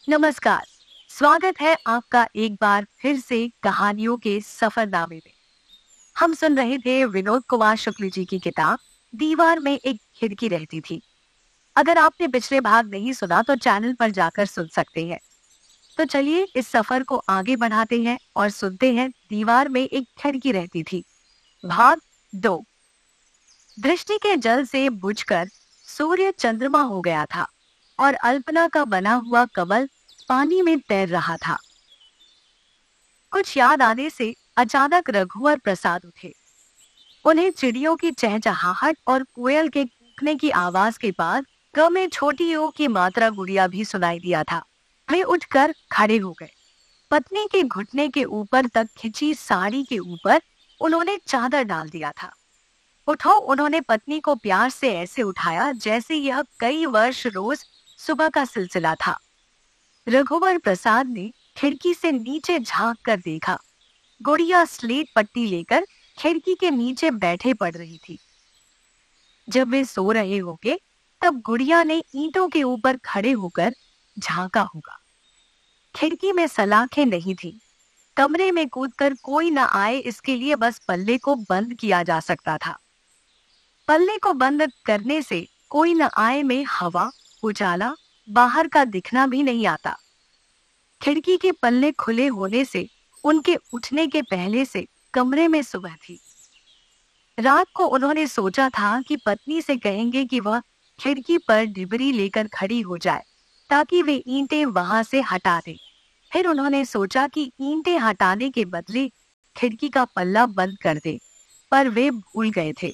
नमस्कार। स्वागत है आपका एक बार फिर से कहानियों के सफरनामे में। हम सुन रहे थे विनोद कुमार शुक्ल जी की किताब दीवार में एक खिड़की रहती थी। अगर आपने पिछले भाग नहीं सुना तो चैनल पर जाकर सुन सकते हैं। तो चलिए इस सफर को आगे बढ़ाते हैं और सुनते हैं दीवार में एक खिड़की रहती थी। भाग 2। दृष्टि के जल से बुझकर सूर्य चंद्रमा हो गया था और अल्पना का बना हुआ कमल पानी में तैर रहा था। कुछ याद आने से अचानक रघुवर प्रसाद उठे। उन्हें चिड़ियों की चहचहाहट और कोयल के कूकने की आवाज के बाद ग में छोटी ओ की मात्रा गुड़िया भी सुनाई दिया था। वे उठकर खड़े हो गए। पत्नी के घुटने के ऊपर तक खिंची साड़ी के ऊपर उन्होंने चादर डाल दिया था। उठो, उन्होंने पत्नी को प्यार से ऐसे उठाया जैसे यह कई वर्ष रोज सुबह का सिलसिला था। रघुवर प्रसाद ने खिड़की से नीचे झांक कर देखा। गुड़िया स्लेट पट्टी लेकर खिड़की के नीचे बैठे पड़ रही थी। जब वे सो रहे होंगे तब गुड़िया ने ईंटों के ऊपर खड़े होकर झांका होगा। खिड़की में सलाखें नहीं थी। कमरे में कूदकर कोई न आए इसके लिए बस पल्ले को बंद किया जा सकता था। पल्ले को बंद करने से कोई न आए में हवा, उजाला, बाहर का दिखना भी नहीं आता। खिड़की के पल्ले खुले होने से उनके उठने के पहले से कमरे में सुबह थी। रात को उन्होंने सोचा था कि पत्नी से कहेंगे कि वह खिड़की पर डिबरी लेकर खड़ी हो जाए ताकि वे ईंटें वहां से हटा दें। फिर उन्होंने सोचा कि ईंटें हटाने के बदले खिड़की का पल्ला बंद कर दे, पर वे भूल गए थे।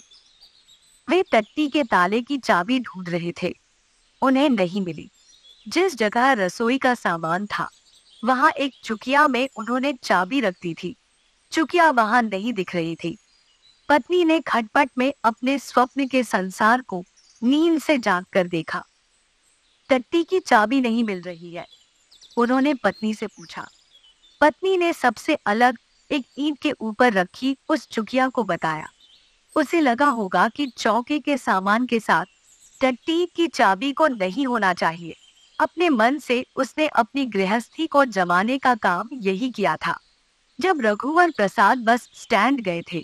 वे टट्टी के ताले की चाबी ढूंढ रहे थे। उन्हें नहीं मिली। जिस जगह रसोई का सामान था वहां एक चुकिया में उन्होंने चाबी रख दी थी। चुकिया वहां नहीं दिख रही थी। पत्नी ने खटपट में अपने स्वप्न के संसार को नींद से जाग कर देखा। टट्टी की चाबी नहीं मिल रही है। उन्होंने पत्नी से पूछा। पत्नी ने सबसे अलग एक ईंट के ऊपर रखी उस चुकिया को बताया। उसे लगा होगा कि चौके के सामान के साथ टट्टी की चाबी को नहीं होना चाहिए। अपने मन से उसने अपनी गृहस्थी को जमाने का काम यही किया था। जब रघुवर प्रसाद बस स्टैंड गए थे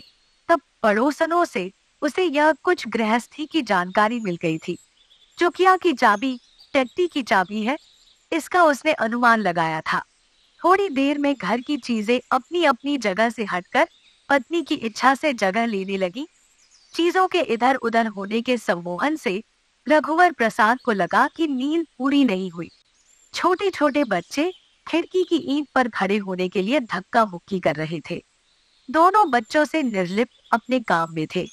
तब पड़ोसनों से उसे यह कुछ गृहस्थी की जानकारी मिल गई थी। चुकिया की चाबी टट्टी की चाबी है, इसका उसने अनुमान लगाया था। थोड़ी देर में घर की चीजें अपनी अपनी जगह से हटकर पत्नी की इच्छा से जगह लेने लगी। चीजों के इधर उधर होने के सम्मोहन से रघुवर प्रसाद को लगा कि नींद पूरी नहीं हुई। छोटे छोटे बच्चे खिड़की की ईंट पर खड़े होने के लिए धक्का मुक्की कर रहे थे। दोनों बच्चों से निर्लिप्त अपने काम में थे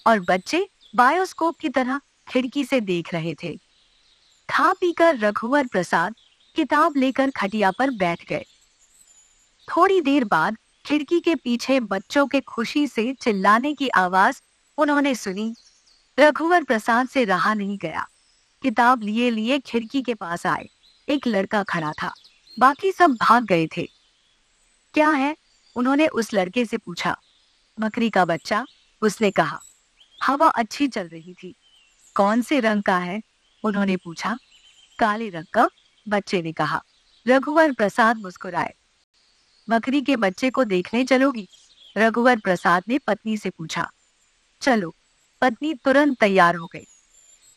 और बच्चे बायोस्कोप की तरह खिड़की से देख रहे थे। खा पीकर रघुवर प्रसाद किताब लेकर खटिया पर बैठ गए। थोड़ी देर बाद खिड़की के पीछे बच्चों के खुशी से चिल्लाने की आवाज उन्होंने सुनी। रघुवर प्रसाद से रहा नहीं गया। किताब लिए लिए खिड़की के पास आए। एक लड़का खड़ा था। बाकी सब भाग गए थे। क्या है? उन्होंने उस लड़के से पूछा। बकरी का बच्चा, उसने कहा। हवा अच्छी चल रही थी। कौन से रंग का है? उन्होंने पूछा। काले रंग का, बच्चे ने कहा। रघुवर प्रसाद मुस्कुराए। बकरी के बच्चे को देखने चलोगी? रघुवर प्रसाद ने पत्नी से पूछा। चलो। पत्नी तुरंत तैयार हो गई।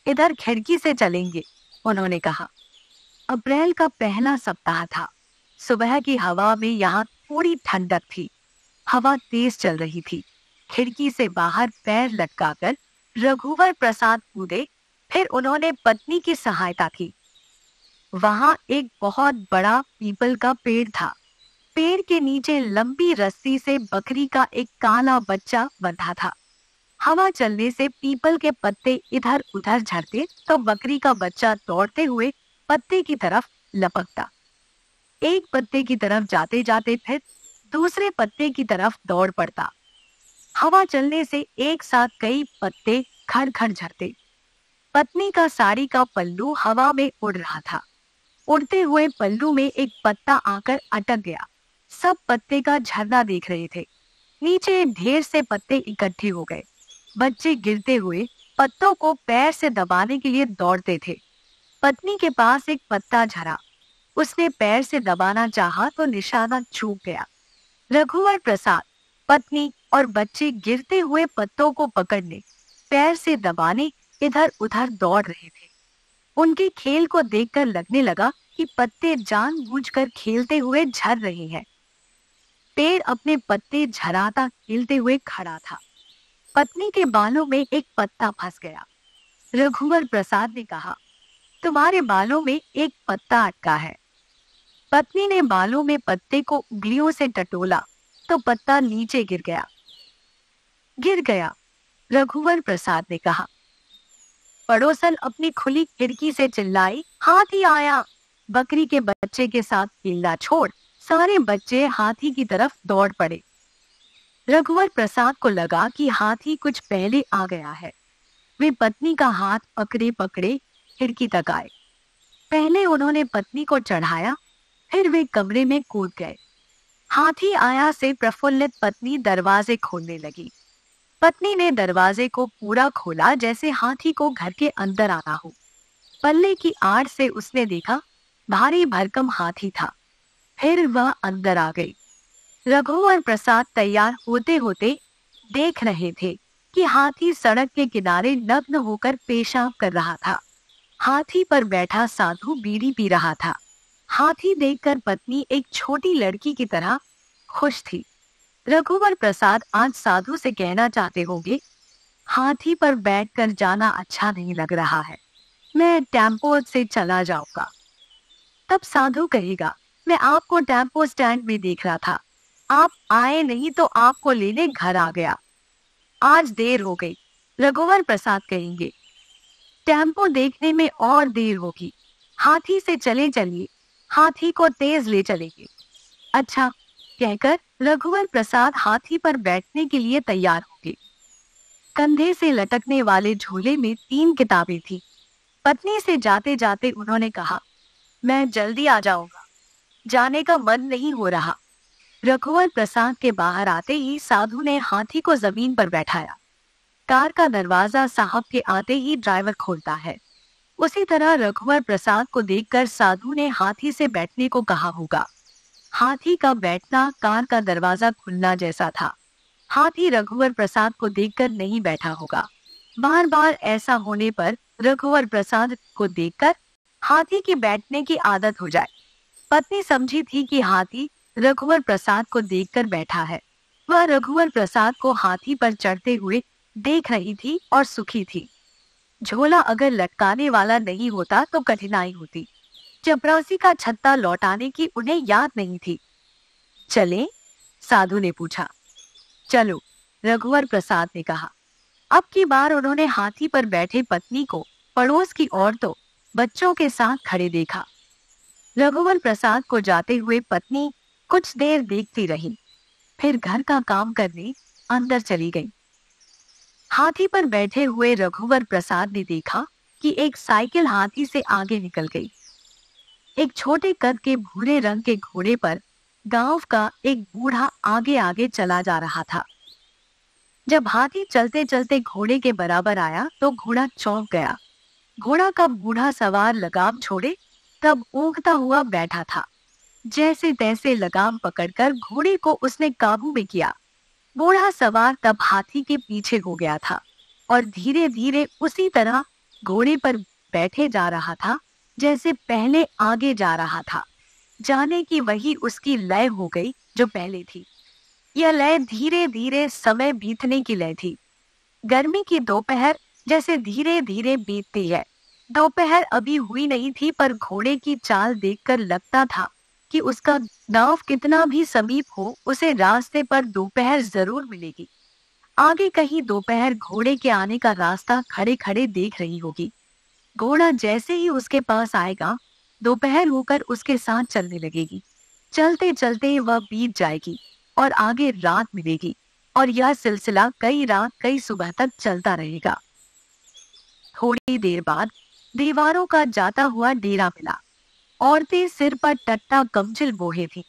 इधर खिड़की से चलेंगे, उन्होंने कहा। अप्रैल का पहला सप्ताह था। सुबह की हवा में यहाँ थोड़ी ठंडक थी। हवा तेज चल रही थी। खिड़की से बाहर पैर लटकाकर रघुवर प्रसाद कूदे। फिर उन्होंने पत्नी की सहायता की। वहां एक बहुत बड़ा पीपल का पेड़ था। पेड़ के नीचे लंबी रस्सी से बकरी का एक काला बच्चा बंधा था। हवा चलने से पीपल के पत्ते इधर उधर झड़ते तो बकरी का बच्चा दौड़ते हुए पत्ते की तरफ लपकता। एक पत्ते की तरफ जाते जाते फिर दूसरे पत्ते की तरफ दौड़ पड़ता। हवा चलने से एक साथ कई पत्ते खड़ खड़ झड़ते। पत्नी का साड़ी का पल्लू हवा में उड़ रहा था। उड़ते हुए पल्लू में एक पत्ता आकर अटक गया। सब पत्ते का झरना देख रहे थे। नीचे ढेर से पत्ते इकट्ठे हो गए। बच्चे गिरते हुए पत्तों को पैर से दबाने के लिए दौड़ते थे। पत्नी के पास एक पत्ता झरा। उसने पैर से दबाना चाहा तो निशाना चूक गया। रघुवर प्रसाद, पत्नी और बच्चे गिरते हुए पत्तों को पकड़ने, पैर से दबाने इधर उधर दौड़ रहे थे। उनके खेल को देखकर लगने लगा कि पत्ते जानबूझकर खेलते हुए झड़ रहे हैं। पेड़ अपने पत्ते झराता खेलते हुए खड़ा था। पत्नी के बालों में एक पत्ता फंस गया। रघुवर प्रसाद ने कहा, तुम्हारे बालों में एक पत्ता अटका है। पत्नी ने बालों में पत्ते को उंगलियों से टटोला तो पत्ता नीचे गिर गया। रघुवर प्रसाद ने कहा। पड़ोसन अपनी खुली खिड़की से चिल्लाई, हाथी आया। बकरी के बच्चे के साथ खेलना छोड़ सारे बच्चे हाथी की तरफ दौड़ पड़े। रघुवर प्रसाद को लगा कि हाथी कुछ पहले आ गया है। वे पत्नी का हाथ पकड़े पकड़े खिड़की तक आए। पहले उन्होंने पत्नी को चढ़ाया, फिर वे कमरे में कूद गए। हाथी आया से प्रफुल्लित पत्नी दरवाजे खोलने लगी। पत्नी ने दरवाजे को पूरा खोला जैसे हाथी को घर के अंदर आना हो। पल्ले की आड़ से उसने देखा भारी भरकम हाथी था। फिर वह अंदर आ गई। रघुवर प्रसाद तैयार होते होते देख रहे थे कि हाथी सड़क के किनारे नग्न होकर पेशाब कर रहा था। हाथी पर बैठा साधु बीड़ी पी रहा था। हाथी देखकर पत्नी एक छोटी लड़की की तरह खुश थी। रघुवर प्रसाद आज साधु से कहना चाहते होंगे, हाथी पर बैठकर जाना अच्छा नहीं लग रहा है, मैं टेम्पो से चला जाऊंगा। तब साधु कहेगा, मैं आपको टेम्पो स्टैंड में देख रहा था, आप आए नहीं तो आपको लेने घर आ गया, आज देर हो गई। रघुवर प्रसाद कहेंगे, टेम्पो देखने में और देर होगी, हाथी से चले चलिए, हाथी को तेज ले चलेंगे। अच्छा कहकर रघुवर प्रसाद हाथी पर बैठने के लिए तैयार हो गए। कंधे से लटकने वाले झोले में 3 किताबें थी। पत्नी से जाते जाते उन्होंने कहा, मैं जल्दी आ जाऊंगा, जाने का मन नहीं हो रहा। रघुवर प्रसाद के बाहर आते ही साधु ने हाथी को जमीन पर बैठाया। कार का दरवाजा साहब के आते ही ड्राइवर खोलता है। उसी तरह रघुवर प्रसाद को देखकर साधु ने हाथी से बैठने को कहा होगा। हाथी का बैठना कार का दरवाजा खुलना जैसा था। हाथी रघुवर प्रसाद को देखकर नहीं बैठा होगा। बार बार ऐसा होने पर रघुवर प्रसाद को देखकर हाथी के बैठने की आदत हो जाए। पत्नी समझी थी कि हाथी रघुवर प्रसाद को देखकर बैठा है। वह रघुवर प्रसाद को हाथी पर चढ़ते हुए देख रही थी और सुखी थी। झोला अगर लटकाने वाला नहीं होता तो कठिनाई होती। चपरासी का छत्ता लौटाने की उन्हें याद नहीं थी। चले? साधु ने पूछा। चलो, रघुवर प्रसाद ने कहा। अब की बार उन्होंने हाथी पर बैठे पत्नी को पड़ोस की औरतों बच्चों के साथ खड़े देखा। रघुवर प्रसाद को जाते हुए पत्नी कुछ देर देखती रही, फिर घर का काम करने अंदर चली गई। हाथी पर बैठे हुए रघुवर प्रसाद ने देखा कि एक साइकिल हाथी से आगे निकल गई। एक छोटे कद के भूरे रंग के घोड़े पर गांव का एक बूढ़ा आगे आगे चला जा रहा था। जब हाथी चलते चलते घोड़े के बराबर आया तो घोड़ा चौंक गया। घोड़ा का बूढ़ा सवार लगाम छोड़े तब ऊँघता हुआ बैठा था। जैसे तैसे लगाम पकड़कर घोड़े को उसने काबू में किया। बूढ़ा सवार तब हाथी के पीछे हो गया था और धीरे धीरे उसी तरह घोड़े पर बैठे जा रहा था जैसे पहले आगे जा रहा था। जाने की वही उसकी लय हो गई जो पहले थी। यह लय धीरे धीरे समय बीतने की लय थी। गर्मी की दोपहर जैसे धीरे धीरे बीतती है। दोपहर अभी हुई नहीं थी पर घोड़े की चाल देखकर लगता था कि उसका गांव कितना भी समीप हो, उसे रास्ते पर दोपहर जरूर मिलेगी। आगे कहीं दोपहर घोड़े के आने का रास्ता खड़े खड़े देख रही होगी। घोड़ा जैसे ही उसके पास आएगा दोपहर होकर उसके साथ चलने लगेगी। चलते चलते वह बीत जाएगी और आगे रात मिलेगी और यह सिलसिला कई रात कई सुबह तक चलता रहेगा। थोड़ी देर बाद दीवारों का जाता हुआ डेरा मिला। औरतें सिर पर टट्टा गमछिल बोहे थी।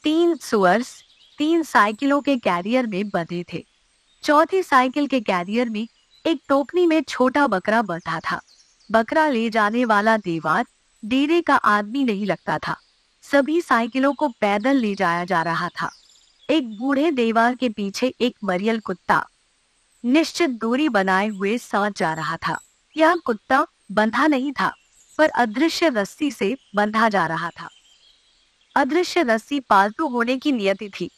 3 सुअर्स 3 साइकिलों के कैरियर में बंधे थे। चौथी साइकिल के कैरियर में एक टोकरी में छोटा बकरा बंधा था। बकरा ले जाने वाला देवार डेरे का आदमी नहीं लगता था। सभी साइकिलों को पैदल ले जाया जा रहा था। एक बूढ़े देवार के पीछे एक मरियल कुत्ता निश्चित दूरी बनाए हुए साथ जा रहा था। यह कुत्ता बंधा नहीं था, पर अदृश्य रस्सी से बंधा जा रहा था। अदृश्य रस्सी पालतू होने की नियति थी।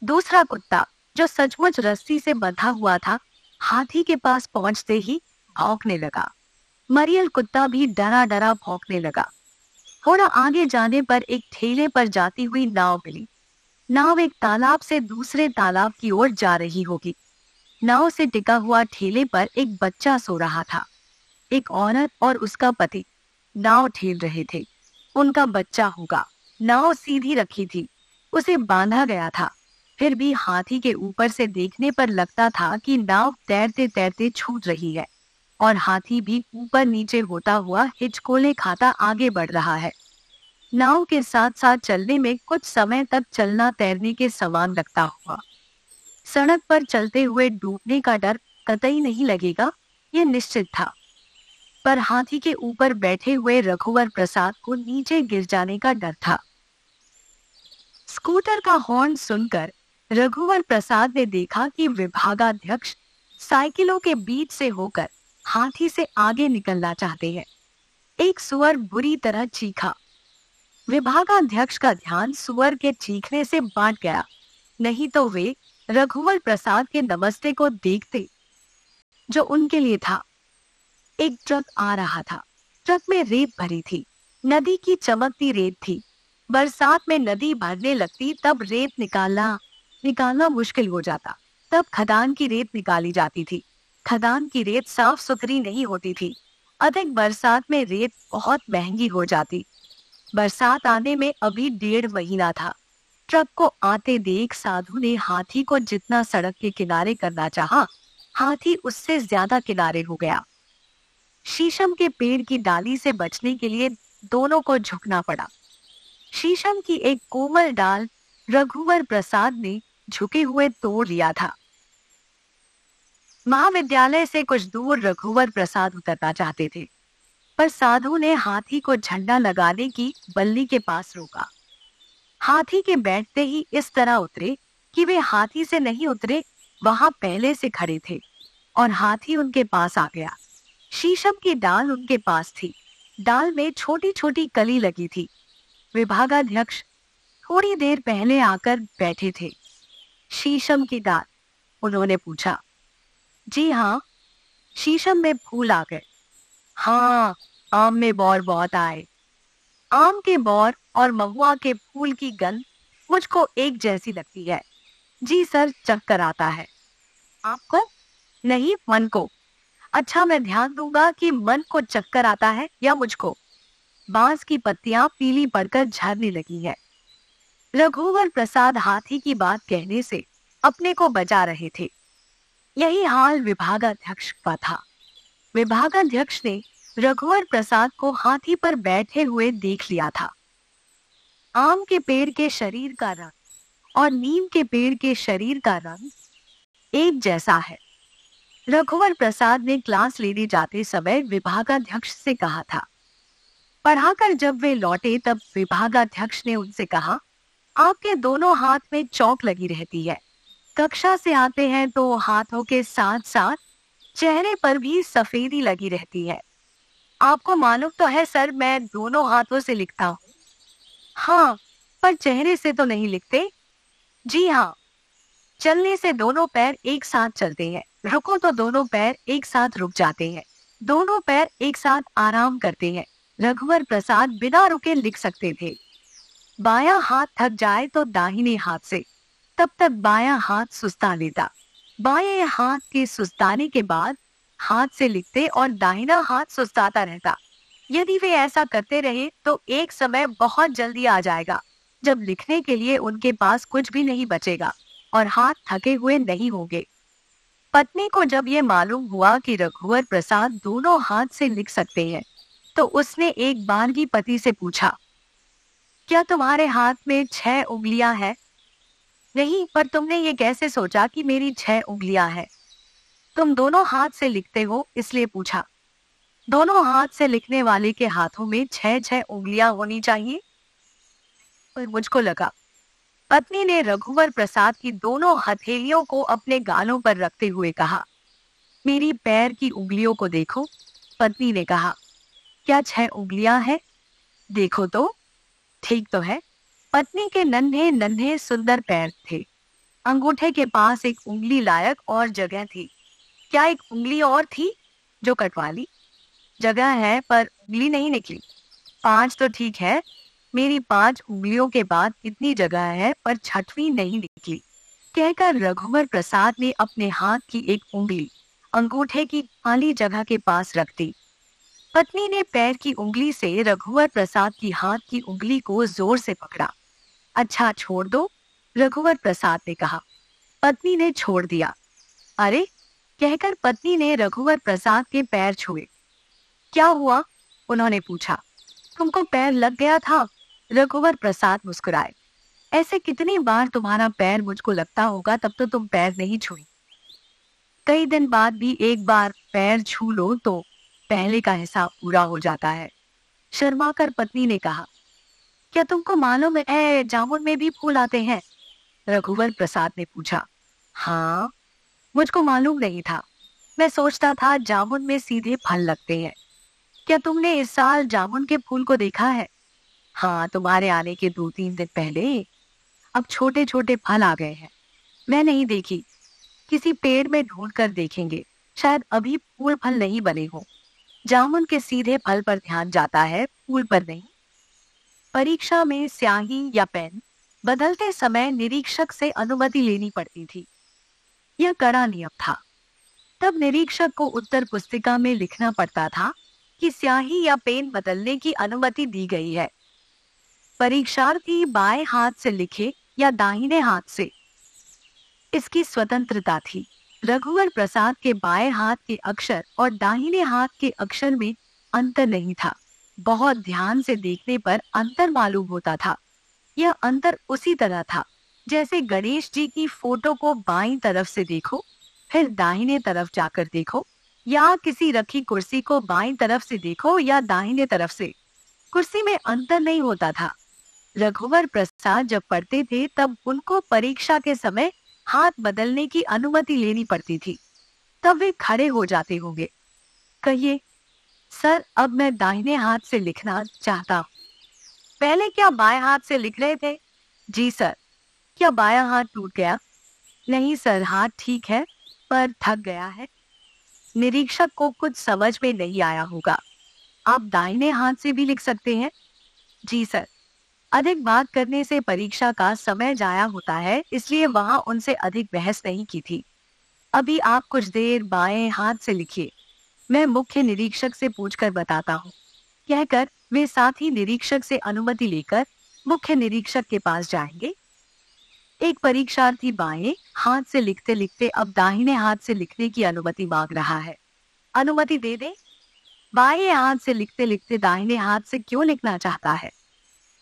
दूसरा कुत्ता, जो सचमुच रस्सी से बंधा हुआ था, हाथी के पास पहुंचते ही भौंकने लगा। मरियल कुत्ता भी डरा डरा भौंकने लगा। थोड़ा आगे जाने पर एक ठेले पर जाती हुई नाव मिली। नाव एक तालाब से दूसरे तालाब की ओर जा रही होगी। नाव से टिका हुआ ठेले पर एक बच्चा सो रहा था। एक औरत और उसका पति नाव ठेल रहे थे। उनका बच्चा होगा। नाव सीधी रखी थी, उसे बांधा गया था। फिर भी हाथी के ऊपर से देखने पर लगता था कि नाव तैरते तैरते छूट रही है और हाथी भी ऊपर नीचे होता हुआ हिचकोले खाता आगे बढ़ रहा है। नाव के साथ साथ चलने में कुछ समय तक चलना तैरने के समान लगता हुआ। सड़क पर चलते हुए डूबने का डर कतई नहीं लगेगा, यह निश्चित था। पर हाथी के ऊपर बैठे हुए रघुवर प्रसाद को नीचे गिर जाने का डर था। स्कूटर का हॉर्न सुनकर रघुवर प्रसाद ने देखा कि विभागाध्यक्ष साइकिलों के बीच से होकर हाथी से आगे निकलना चाहते हैं। एक सुअर बुरी तरह चीखा। विभागाध्यक्ष का ध्यान सुअर के चीखने से बांट गया, नहीं तो वे रघुवर प्रसाद के नमस्ते को देखते, जो उनके लिए था। एक ट्रक आ रहा था। ट्रक में रेत भरी थी। नदी की चमकती रेत थी। बरसात में नदी भरने लगती तब रेत निकालना मुश्किल हो जाता। तब खदान की रेत निकाली जाती थी। खदान की रेत साफ सुथरी नहीं होती थी। अधिक बरसात में रेत बहुत महंगी हो जाती। बरसात आने में अभी 1.5 महीना था। ट्रक को आते देख साधु ने हाथी को जितना सड़क के किनारे करना चाहा, हाथी उससे ज्यादा किनारे हो गया। शीशम के पेड़ की डाली से बचने के लिए दोनों को झुकना पड़ा। शीशम की एक कोमल डाल रघुवर प्रसाद ने झुके हुए तोड़ लिया था। महाविद्यालय से कुछ दूर रघुवर प्रसाद उतरना चाहते थे, पर साधु ने हाथी को झंडा लगाने की बल्ली के पास रोका। हाथी के बैठते ही इस तरह उतरे कि वे हाथी से नहीं उतरे, वहां पहले से खड़े थे और हाथी उनके पास आ गया। शीशम की डाल उनके पास थी। डाल में छोटी छोटी कली लगी थी। विभागाध्यक्ष थोड़ी देर पहले आकर बैठे थे। शीशम की डाल, उन्होंने पूछा। जी हाँ, शीशम में फूल आ गए। हाँ, आम में बौर बहुत आए। आम के बौर और महुआ के फूल की गंध मुझको एक जैसी लगती है। जी सर, चक्कर आता है। आपको? नहीं, मन को। अच्छा, मैं ध्यान दूंगा कि मन को चक्कर आता है या मुझको। बांस की पत्तियां पीली पड़कर झड़ने लगी है। रघुवर प्रसाद हाथी की बात कहने से अपने को बचा रहे थे। यही हाल विभागाध्यक्ष का था। विभागाध्यक्ष ने रघुवर प्रसाद को हाथी पर बैठे हुए देख लिया था। आम के पेड़ के शरीर का रंग और नीम के पेड़ के शरीर का रंग एक जैसा है। रघुवर प्रसाद ने क्लास लेने जाते समय विभागाध्यक्ष से कहा था। पढ़ाकर जब वे लौटे तब विभागाध्यक्ष ने उनसे कहा, आपके दोनों हाथ में चौक लगी रहती है। कक्षा से आते हैं तो हाथों के साथ साथ चेहरे पर भी सफेदी लगी रहती है। आपको मालूम तो है सर, मैं दोनों हाथों से लिखता हूँ। हाँ, पर चेहरे से तो नहीं लिखते। जी हाँ, चलने से दोनों पैर एक साथ चलते हैं, रुको तो दोनों पैर एक साथ रुक जाते हैं, दोनों पैर एक साथ आराम करते हैं। रघुवर प्रसाद बिना रुके लिख सकते थे। बायां हाथ थक जाए तो दाहिने हाथ से, तब तक बायां हाथ सुस्ता लेता। बाएं हाथ के सुस्ताने के बाद हाथ से लिखते और दाहिना हाथ सुस्ताता रहता। यदि वे ऐसा करते रहे तो एक समय बहुत जल्दी आ जाएगा जब लिखने के लिए उनके पास कुछ भी नहीं बचेगा और हाथ थके हुए नहीं होंगे। पत्नी को जब ये मालूम हुआ कि रघुवर प्रसाद दोनों हाथ से लिख सकते हैं, तो उसने एक बारगी पति से पूछा, क्या तुम्हारे हाथ में 6 उंगलियां हैं? नहीं, पर तुमने ये कैसे सोचा कि मेरी 6 उंगलियां हैं? तुम दोनों हाथ से लिखते हो इसलिए पूछा। दोनों हाथ से लिखने वाले के हाथों में 6-6 उंगलियां होनी चाहिए। पर मुझको लगा। पत्नी ने रघुवर प्रसाद की दोनों हथेलियों को अपने गालों पर रखते हुए कहा, मेरी पैर की उंगलियों को देखो। पत्नी ने कहा, क्या 6 उंगलियां हैं? देखो तो, ठीक तो है। पत्नी के नन्हे नन्हे सुंदर पैर थे। अंगूठे के पास एक उंगली लायक और जगह थी। क्या एक उंगली और थी जो कटवा ली? जगह है पर उंगली नहीं निकली। 5 तो ठीक है। मेरी 5 उंगलियों के बाद इतनी जगह है पर छठवीं नहीं निकली, कहकर रघुवर प्रसाद ने अपने हाथ की एक उंगली अंगूठे की खाली जगह के पास रख दी। पत्नी ने पैर की उंगली से रघुवर प्रसाद की हाथ की उंगली को जोर से पकड़ा। अच्छा छोड़ दो, रघुवर प्रसाद ने कहा। पत्नी ने छोड़ दिया। अरे, कहकर पत्नी ने रघुवर प्रसाद के पैर छुए। क्या हुआ? उन्होंने पूछा। तुमको पैर लग गया था? रघुवर प्रसाद मुस्कुराए। ऐसे कितनी बार तुम्हारा पैर मुझको लगता होगा, तब तो तुम पैर नहीं छुई। कई दिन बाद भी एक बार पैर छू लो तो पहले का हिसाब पूरा हो जाता है। शर्मा कर पत्नी ने कहा, क्या तुमको मालूम है जामुन में भी फूल आते हैं? रघुवर प्रसाद ने पूछा। हाँ, मुझको मालूम नहीं था। मैं सोचता था जामुन में सीधे फल लगते हैं। क्या तुमने इस साल जामुन के फूल को देखा है? हाँ, तुम्हारे आने के 2-3 दिन पहले। अब छोटे छोटे फल आ गए हैं। मैं नहीं देखी। किसी पेड़ में ढूंढ कर देखेंगे। शायद अभी फूल फल नहीं बने हो। जामुन के सीधे फल पर ध्यान जाता है, फूल पर नहीं। परीक्षा में स्याही या पेन बदलते समय निरीक्षक से अनुमति लेनी पड़ती थी। यह कड़ा नियम था। तब निरीक्षक को उत्तर पुस्तिका में लिखना पड़ता था कि स्याही या पेन बदलने की अनुमति दी गई है। परीक्षार्थी बाएं हाथ से लिखे या दाहिने हाथ से, इसकी स्वतंत्रता थी। रघुवर प्रसाद के बाएं हाथ के अक्षर और दाहिने हाथ के अक्षर में अंतर नहीं था। बहुत ध्यान से देखने पर अंतर मालूम होता था। यह अंतर उसी तरह था जैसे गणेश जी की फोटो को बाईं तरफ से देखो, फिर दाहिने तरफ जाकर देखो, या किसी रखी कुर्सी को बाईं तरफ से देखो या दाहिने तरफ से। कुर्सी में अंतर नहीं होता था। रघुवर प्रसाद जब पढ़ते थे तब उनको परीक्षा के समय हाथ बदलने की अनुमति लेनी पड़ती थी। तब वे खड़े हो जाते होंगे। कहिए, सर अब मैं दाहिने हाथ से लिखना चाहता हूँ। पहले क्या बाएं हाथ से लिख रहे थे? जी सर। क्या बायां हाथ टूट गया? नहीं सर, हाथ ठीक है पर थक गया है। निरीक्षक को कुछ समझ में नहीं आया होगा। आप दाहिने हाथ से भी लिख सकते हैं? जी सर। अधिक बात करने से परीक्षा का समय जाया होता है, इसलिए वहां उनसे अधिक बहस नहीं की थी। अभी आप कुछ देर बाएं हाथ से लिखिए, मैं मुख्य निरीक्षक से पूछकर बताता हूँ, कहकर वे साथी निरीक्षक से अनुमति लेकर मुख्य निरीक्षक के पास जाएंगे। एक परीक्षार्थी बाएं हाथ से लिखते लिखते अब दाहिने हाथ से लिखने की अनुमति मांग रहा है। अनुमति दे दे। बाएं हाथ से लिखते लिखते दाहिने हाथ से क्यों लिखना चाहता है?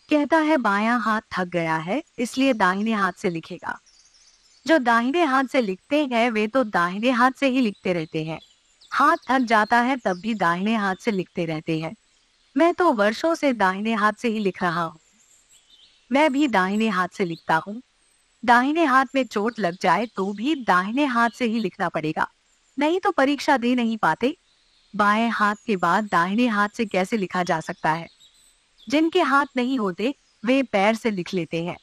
कहता है बायां हाथ थक गया है, इसलिए दाहिने हाथ से लिखेगा। जो दाहिने हाथ से लिखते हैं वे तो दाहिने हाथ से ही लिखते रहते हैं। हाथ थक जाता है तब भी दाहिने हाथ से लिखते रहते हैं। मैं तो वर्षों से दाहिने हाथ से ही लिख रहा हूँ। मैं भी दाहिने हाथ से लिखता हूँ। दाहिने हाथ में चोट लग जाए तो भी दाहिने हाथ से ही लिखना पड़ेगा, नहीं तो परीक्षा दे नहीं पाते। बाएं हाथ के बाद दाहिने हाथ से कैसे लिखा जा सकता है? जिनके हाथ नहीं होते वे पैर से लिख लेते हैं।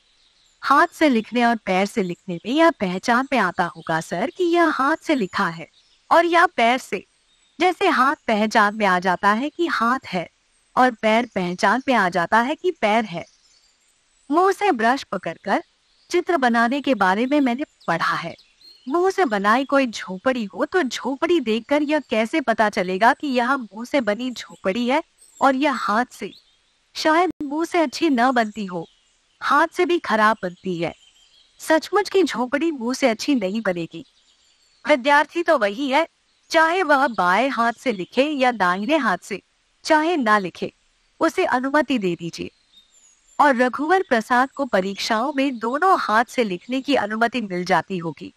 हाथ से लिखने और पैर से लिखने में यह पहचान में आता होगा सर कि यह हाथ से लिखा है और यह पैर से। जैसे हाथ पहचान में आ जाता है कि हाथ है और पैर पहचान में आ जाता है कि पैर है। मुंह से ब्रश पकड़कर चित्र बनाने के बारे में मैंने पढ़ा है। मुंह से बनाई कोई झोपड़ी हो तो झोपड़ी देखकर यह कैसे पता चलेगा कि यह मुंह से बनी झोपड़ी है और यह हाथ से? शायद मुंह से अच्छी न बनती हो, हाथ से भी खराब बनती है। सचमुच की झोपड़ी मुंह से अच्छी नहीं बनेगी। विद्यार्थी तो वही है, चाहे वह बाएं हाथ से लिखे या दाहिने हाथ से, चाहे ना लिखे, उसे अनुमति दे दीजिए। और रघुवर प्रसाद को परीक्षाओं में दोनों हाथ से लिखने की अनुमति मिल जाती होगी।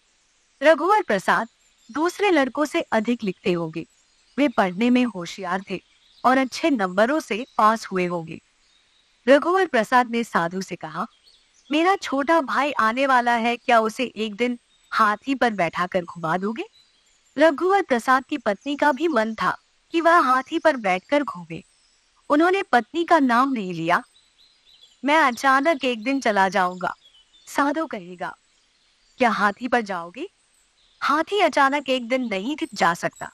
रघुवर प्रसाद दूसरे लड़कों से अधिक लिखते होंगे। वे पढ़ने में होशियार थे और अच्छे नंबरों से पास हुए होंगे। रघुवर प्रसाद ने साधु से कहा, मेरा छोटा भाई आने वाला है, क्या उसे एक दिन हाथी पर बैठाकर घुमा दोगे? रघुवर प्रसाद की पत्नी का भी मन था कि वह हाथी पर बैठकर घूमे। उन्होंने पत्नी का नाम नहीं लिया। मैं अचानक एक दिन चला जाऊंगा, साधु कहेगा। क्या हाथी पर जाओगे? हाथी अचानक एक दिन नहीं जा सकता।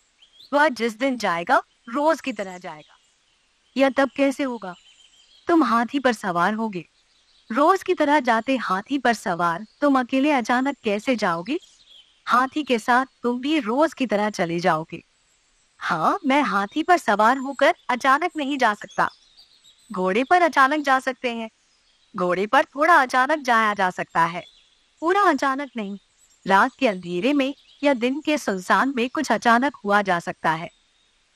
वह जिस दिन जाएगा रोज की तरह जाएगा। यह तब कैसे होगा? तुम हाथी पर सवार होगे। रोज की तरह जाते हाथी पर सवार तुम अकेले अचानक कैसे जाओगे? हाथी के साथ तुम भी रोज की तरह चले जाओगे। हाँ, मैं हाथी पर सवार होकर अचानक नहीं जा सकता। घोड़े पर अचानक जा सकते हैं। घोड़े पर थोड़ा अचानक जाया जा सकता है, पूरा अचानक नहीं। रात के अंधेरे में या दिन के सुनसान में कुछ अचानक हुआ जा सकता है,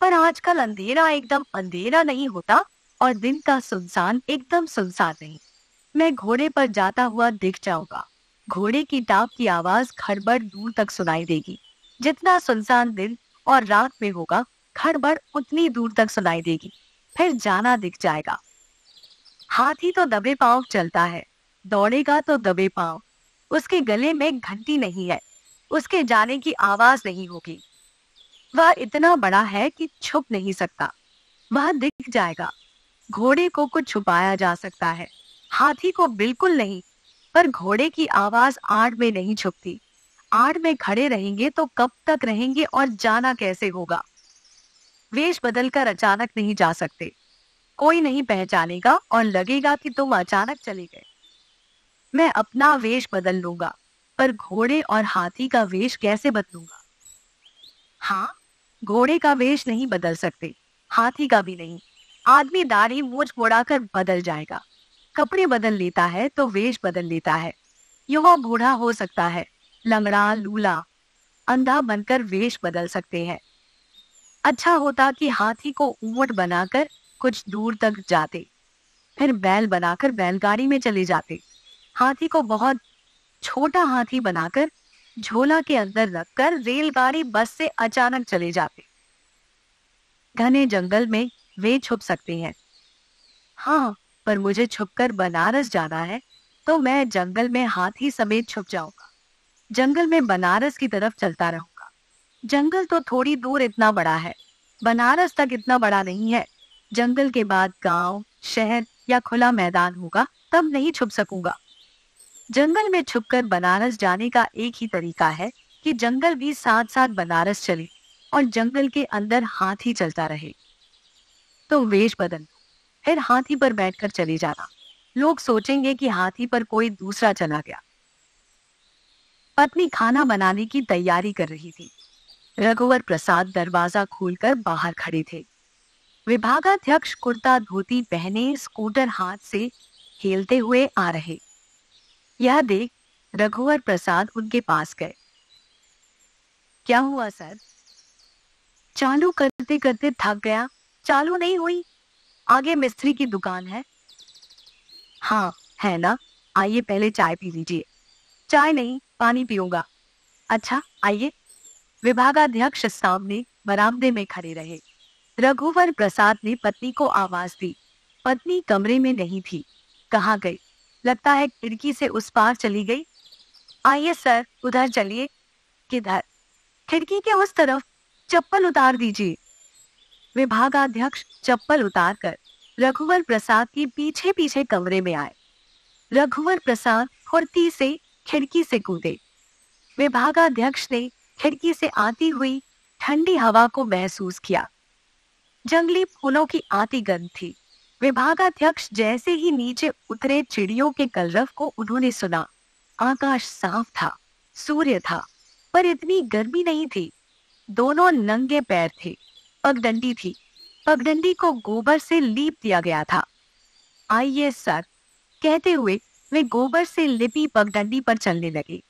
पर आजकल अंधेरा एकदम अंधेरा नहीं होता और दिन का सुनसान एकदम सुनसान नहीं। मैं घोड़े पर जाता हुआ दिख जाऊंगा। घोड़े की टाप की आवाज खड़बड़ दूर तक सुनाई देगी। जितना सुनसान दिन और रात में होगा, खड़बड़ उतनी दूर तक सुनाई देगी। फिर जाना दिख जाएगा। हाथी तो दबे पांव चलता है, दौड़ेगा तो दबे पांव। उसके गले में घंटी नहीं है, उसके जाने की आवाज नहीं होगी। वह इतना बड़ा है कि छुप नहीं सकता, वह दिख जाएगा। घोड़े को कुछ छुपाया जा सकता है, हाथी को बिल्कुल नहीं। पर घोड़े की आवाज आड़ में नहीं छुपती। आड़ में खड़े रहेंगे तो कब तक रहेंगे और जाना कैसे होगा? वेश बदलकर अचानक नहीं जा सकते। कोई नहीं पहचानेगा और लगेगा कि तुम अचानक चले गए। मैं अपना वेश बदल लूंगा, पर घोड़े और हाथी का वेश कैसे बदलूंगा? हाँ, घोड़े का वेश नहीं बदल सकते, हाथी का भी नहीं। आदमी दाढ़ी मूंछ मुड़ाकर बदल जाएगा। कपड़े बदल लेता है तो वेश बदल लेता है। युवा बूढ़ा हो सकता है, लंगड़ा लूला अंधा बनकर वेश बदल सकते हैं। अच्छा होता कि हाथी को ऊंट बनाकर कुछ दूर तक जाते, फिर बैल बनाकर बैलगाड़ी में चले जाते। हाथी को बहुत छोटा हाथी बनाकर झोला के अंदर रखकर रेलगाड़ी बस से अचानक चले जाते। घने जंगल में वे छुप सकते हैं। हाँ, पर मुझे छुपकर बनारस जाना है, तो मैं जंगल में हाथी समेत छुप जाऊंगा। जंगल में बनारस की तरफ चलता रहूंगा। जंगल तो थोड़ी दूर इतना बड़ा है, बनारस तक इतना बड़ा नहीं है। जंगल के बाद गांव, शहर या खुला मैदान होगा, तब नहीं छुप सकूंगा। जंगल में छुपकर बनारस जाने का एक ही तरीका है कि जंगल भी साथ साथ बनारस चले और जंगल के अंदर हाथी चलता रहे। तो वेश बदल लो, फिर हाथी पर बैठकर चले जाना। लोग सोचेंगे कि हाथी पर कोई दूसरा चला गया। पत्नी खाना बनाने की तैयारी कर रही थी। रघुवर प्रसाद दरवाजा खोलकर बाहर खड़े थे। विभागाध्यक्ष कुर्ता धोती पहने स्कूटर हाथ से खेलते हुए आ रहे। यह देख रघुवर प्रसाद उनके पास गए। क्या हुआ सर? चालू करते करते थक गया। चालू नहीं हुई? आगे मिस्त्री की दुकान है। हाँ है ना, आइए पहले चाय पी लीजिए। चाय नहीं, पानी पीऊंगा। अच्छा आइए। विभागाध्यक्ष सामने बरामदे में खड़े रहे। रघुवर प्रसाद ने पत्नी को आवाज दी। पत्नी कमरे में नहीं थी। कहाँ गई? लगता है खिड़की से उस पार चली गई। आइए सर, उधर चलिए। किधर? खिड़की के उस तरफ। चप्पल उतार दीजिए। विभागाध्यक्ष चप्पल उतारकर रघुवर प्रसाद के पीछे पीछे कमरे में आए। रघुवर प्रसाद फुर्ती से खिड़की से कूदे। विभागाध्यक्ष ने खिड़की से आती हुई ठंडी हवा को महसूस किया। जंगली फूलों की आती गंध थी। विभागाध्यक्ष जैसे ही नीचे उतरे, चिड़ियों के कलरव को उन्होंने सुना। आकाश साफ था, सूर्य था, पर इतनी गर्मी नहीं थी। दोनों नंगे पैर थे। पगडंडी थी। पगडंडी को गोबर से लीप दिया गया था। आइए सर, कहते हुए वे गोबर से लिपी पगडंडी पर चलने लगे।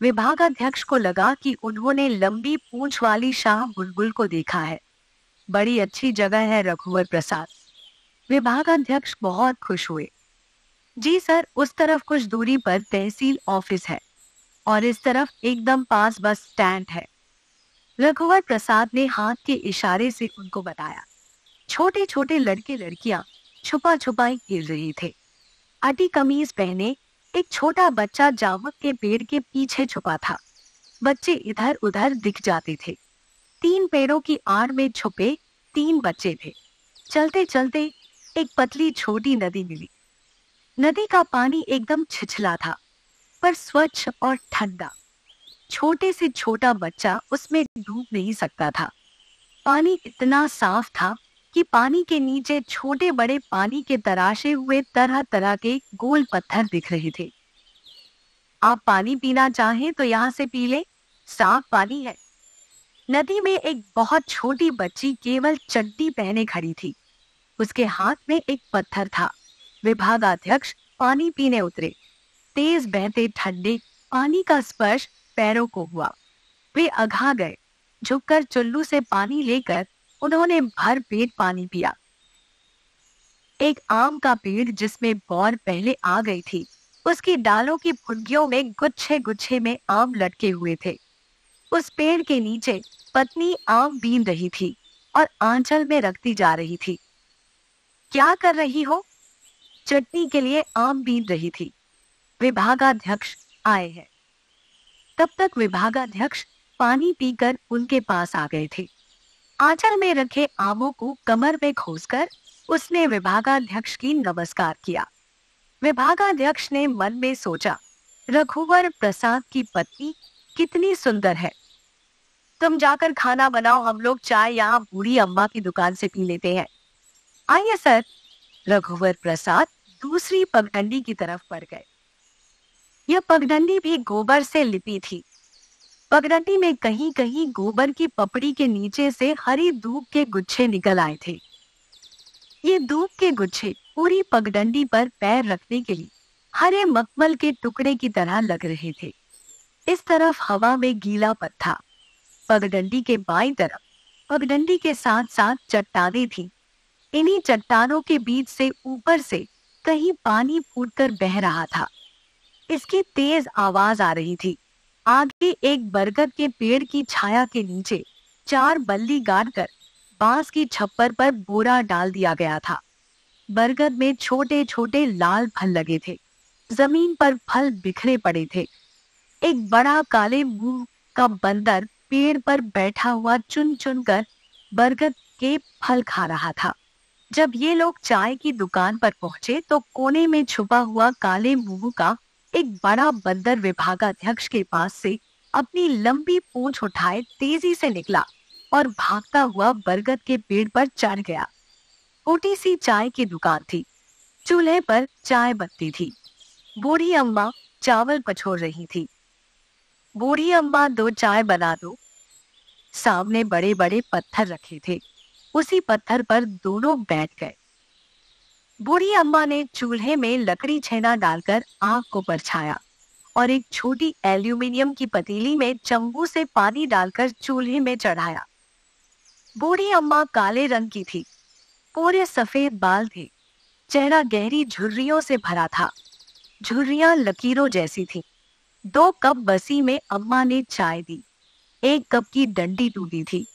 विभागाध्यक्ष को लगा कि उन्होंने लंबी पूंछ वाली शाह बुलबुल को देखा है। बड़ी अच्छी जगह है रघुवर प्रसाद। विभागाध्यक्ष बहुत खुश हुए। जी सर, उस तरफ कुछ दूरी पर तहसील ऑफिस है और इस तरफ एकदम पास बस स्टैंड है। रघुवर प्रसाद ने हाथ के इशारे से उनको बताया। छोटे छोटे लड़के लड़कियां छुपा छुपाई खेल रहे थे। अटी कमीज पहने एक छोटा बच्चा जामुन के पेड़ के पीछे छुपा था। बच्चे इधर उधर दिख जाते थे। 3 पेड़ों की आड़ में छुपे 3 बच्चे थे। चलते चलते एक पतली छोटी नदी मिली। नदी का पानी एकदम छिछला था, पर स्वच्छ और ठंडा। छोटे से छोटा बच्चा उसमें डूब नहीं सकता था। पानी इतना साफ था कि पानी के नीचे छोटे बड़े पानी के तराशे हुए तरह तरह के गोल पत्थर दिख रहे थे। आप पानी पीना चाहें तो यहाँ से पी लें, साफ पानी है। नदी में एक बहुत छोटी बच्ची केवल चड्डी पहने खड़ी थी। उसके हाथ में एक पत्थर था। विभागाध्यक्ष पानी पीने उतरे। तेज बहते ठंडे पानी का स्पर्श पैरों को हुआ। वे अघा गए। झुककर चुल्लू से पानी लेकर उन्होंने भर पेट पानी पिया। एक आम का पेड़ जिसमें बौर पहले आ गई थी, उसकी डालों की फुटकियों में गुच्छे गुच्छे में आम लटके हुए थे। उस पेड़ के नीचे पत्नी आम बीन रही थी और आंचल में रखती जा रही थी। क्या कर रही हो? चटनी के लिए आम बीन रही थी। विभागाध्यक्ष आए हैं। तब तक विभागाध्यक्ष पानी पीकर उनके पास आ गए थे। आंचल में रखे आमों को कमर में खोसकर उसने विभागाध्यक्ष की नमस्कार किया। विभागाध्यक्ष ने मन में सोचा, रघुवर प्रसाद की पत्नी कितनी सुंदर है। तुम जाकर खाना बनाओ, हम लोग चाय यहाँ बूढ़ी अम्मा की दुकान से पी लेते हैं। आइए सर। रघुवर प्रसाद दूसरी पगडंडी की तरफ बढ़ गए। यह पगडंडी भी गोबर से लिपी थी। पगडंडी में कहीं कहीं गोबर की पपड़ी के नीचे से हरी दूब के गुच्छे निकल आए थे। ये दूब के गुच्छे पूरी पगडंडी पर पैर रखने के लिए हरे मखमल के टुकड़े की तरह लग रहे थे। इस तरफ हवा में गीलापन था। पगडंडी के बाईं तरफ पगडंडी के साथ साथ चट्टानें थी। इन्हीं चट्टानों के बीच से ऊपर से कहीं पानी फूटकर बह रहा था। इसकी तेज आवाज आ रही थी। आगे एक बरगद के पेड़ की छाया के नीचे 4 बल्ली गाड़कर बांस की छप्पर पर बोरा डाल दिया गया था। बरगद में छोटे छोटे लाल फल लगे थे। जमीन पर फल बिखरे पड़े थे। एक बड़ा काले मुंह का बंदर पेड़ पर बैठा हुआ चुन चुन कर बरगद के फल खा रहा था। जब ये लोग चाय की दुकान पर पहुंचे तो कोने में छुपा हुआ काले मुंह का एक बड़ा बंदर विभागाध्यक्ष के पास से अपनी लंबी पूंछ उठाए तेजी से निकला और भागता हुआ बरगद के पेड़ पर चढ़ गया। छोटी सी चाय की दुकान थी। चूल्हे पर चाय बनती थी। बूढ़ी अम्मा चावल पछोड़ रही थी। बूढ़ी अम्मा 2 चाय बना दो। सामने बड़े बड़े पत्थर रखे थे। उसी पत्थर पर दोनों बैठ गए। बूढ़ी अम्मा ने चूल्हे में लकड़ी छेना डालकर आग को परछाया और एक छोटी एल्यूमिनियम की पतीली में चंबू से पानी डालकर चूल्हे में चढ़ाया। बूढ़ी अम्मा काले रंग की थी। पूरे सफेद बाल थे। चेहरा गहरी झुर्रियों से भरा था। झुर्रियां लकीरों जैसी थी। 2 कप बसी में अम्मा ने चाय दी। 1 कप की डंडी टूटी थी।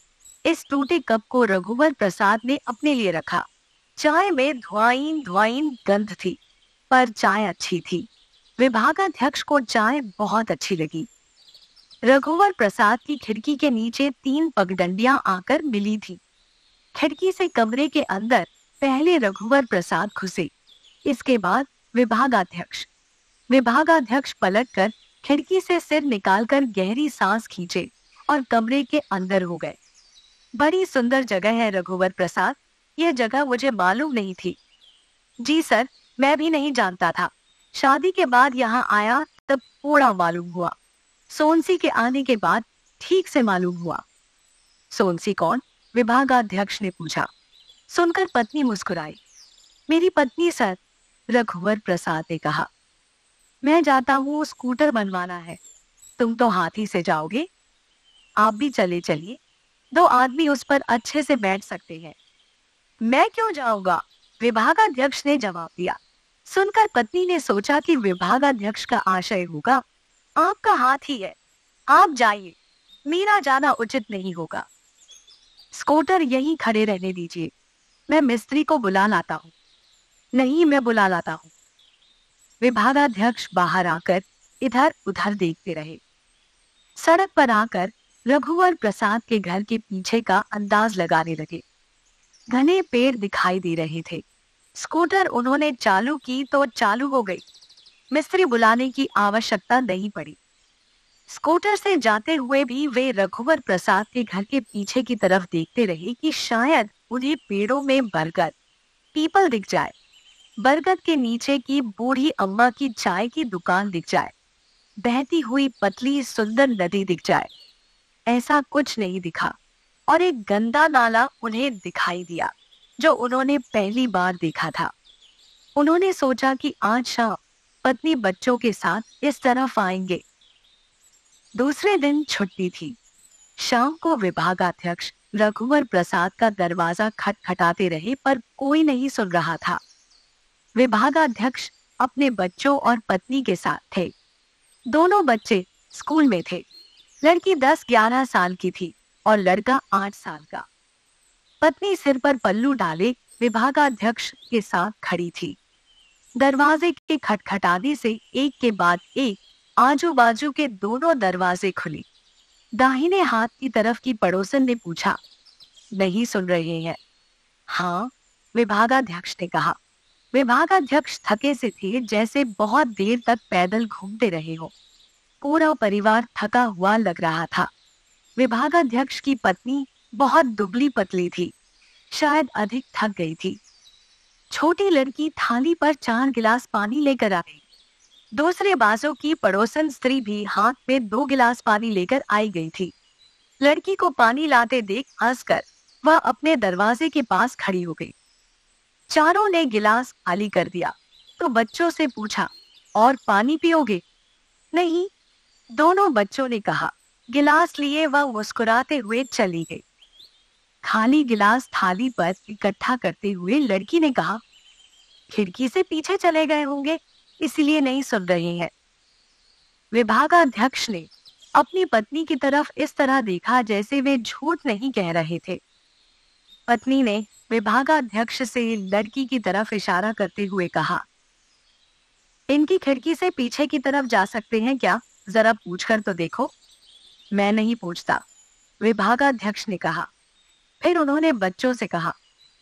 इस टूटे कप को रघुवर प्रसाद ने अपने लिए रखा। चाय में धुआइन धुआइन गंध थी, पर चाय अच्छी थी। विभागाध्यक्ष को चाय बहुत अच्छी लगी। रघुवर प्रसाद की खिड़की के नीचे 3 पगडंडियां आकर मिली थी। खिड़की से कमरे के अंदर पहले रघुवर प्रसाद घुसे, इसके बाद विभागाध्यक्ष। विभागाध्यक्ष पलटकर खिड़की से सिर निकालकर गहरी सांस खींचे और कमरे के अंदर हो गए। बड़ी सुंदर जगह है रघुवर प्रसाद, यह जगह मुझे मालूम नहीं थी। जी सर, मैं भी नहीं जानता था। शादी के बाद यहाँ आया तब थोड़ा मालूम हुआ। सोनसी के आने के बाद ठीक से मालूम हुआ। सोनसी कौन? विभागाध्यक्ष ने पूछा। सुनकर पत्नी मुस्कुराई। मेरी पत्नी सर, रघुवर प्रसाद ने कहा। मैं जाता हूँ, स्कूटर बनवाना है। तुम तो हाथी से जाओगे। आप भी चले चलिए, 2 आदमी उस पर अच्छे से बैठ सकते हैं। मैं क्यों जाऊंगा? विभागाध्यक्ष ने जवाब दिया। सुनकर पत्नी ने सोचा कि विभागाध्यक्ष का आशय होगा, आपका हाथी है, आप जाइए। मेरा जाना उचित नहीं होगा। स्कूटर यहीं खड़े रहने दीजिए, मैं मिस्त्री को बुला लाता हूँ। नहीं, मैं बुला लाता हूँ। विभागाध्यक्ष बाहर आकर इधर उधर देखते रहे। सड़क पर आकर रघुवर प्रसाद के घर के पीछे का अंदाज लगाने लगे। घने पेड़ दिखाई दे रहे थे। स्कूटर उन्होंने चालू की तो चालू हो गई। मिस्त्री बुलाने की आवश्यकता नहीं पड़ी। स्कूटर से जाते हुए भी वे रघुवर प्रसाद के घर के पीछे की तरफ देखते रहे कि शायद उन्हें पेड़ों में बरगद, पीपल दिख जाए, बरगद के नीचे की बूढ़ी अम्मा की चाय की दुकान दिख जाए, बहती हुई पतली सुंदर नदी दिख जाए। ऐसा कुछ नहीं दिखा और एक गंदा नाला उन्हें दिखाई दिया जो उन्होंने पहली बार देखा था। उन्होंने सोचा कि आज शाम पत्नी बच्चों के साथ इस तरफ आएंगे। दूसरे दिन छुट्टी थी। शाम को विभागाध्यक्ष रघुवर प्रसाद का दरवाजा खटखटाते रहे पर कोई नहीं सुन रहा था। विभागाध्यक्ष अपने बच्चों और पत्नी के साथ थे। दोनों बच्चे स्कूल में थे। लड़की 10-11 साल की थी और लड़का 8 साल का। पत्नी सिर पर पल्लू डाले विभागाध्यक्ष के साथ खड़ी थी। दरवाजे के खटखटाने से एक के बाद एक आजू बाजू के दोनों दरवाजे खुली। दाहिने हाथ की तरफ की पड़ोसन ने पूछा, नहीं सुन रहे हैं? हाँ, विभागाध्यक्ष ने कहा। विभागाध्यक्ष थके से थे, जैसे बहुत देर तक पैदल घूमते रहे हो। पूरा परिवार थका हुआ लग रहा था। विभागाध्यक्ष की पत्नी बहुत दुबली पतली थी, शायद अधिक थक गई थी। छोटी लड़की थाली पर 4 गिलास पानी लेकर आई। दूसरे बाजू की पड़ोसन स्त्री भी हाथ में 2 गिलास पानी लेकर आई गई थी। लड़की को पानी लाते देख हंसकर वह अपने दरवाजे के पास खड़ी हो गई। चारों ने गिलास खाली कर दिया तो बच्चों से पूछा, और पानी पियोगे? नहीं, दोनों बच्चों ने कहा। गिलास लिए वह मुस्कुराते हुए चली गई। खाली गिलास थाली पर इकट्ठा करते हुए लड़की ने कहा, खिड़की से पीछे चले गए होंगे, इसलिए नहीं सुन रहे हैं। विभागाध्यक्ष ने अपनी पत्नी की तरफ इस तरह देखा जैसे वे झूठ नहीं कह रहे थे। पत्नी ने विभागाध्यक्ष से लड़की की तरफ इशारा करते हुए कहा, इनकी खिड़की से पीछे की तरफ जा सकते हैं क्या? जरा पूछकर तो देखो। मैं नहीं पूछता, विभागाध्यक्ष ने कहा। फिर उन्होंने बच्चों से कहा,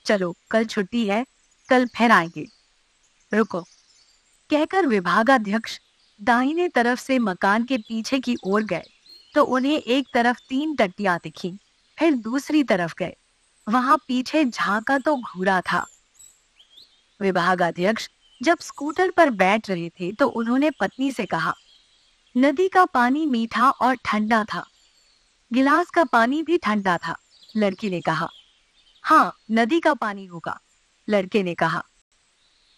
चलो कल छुट्टी है, कल फिर आएंगे। रुको, कहकर विभागाध्यक्ष दाहिने तरफ से मकान के पीछे की ओर गए तो उन्हें एक तरफ 3 टट्टियां दिखी। फिर दूसरी तरफ गए, वहां पीछे झांका तो घूरा था। विभागाध्यक्ष जब स्कूटर पर बैठ रहे थे तो उन्होंने पत्नी से कहा, नदी का पानी मीठा और ठंडा था। गिलास का पानी भी ठंडा था, लड़की ने कहा। हाँ, नदी का पानी होगा, लड़के ने कहा।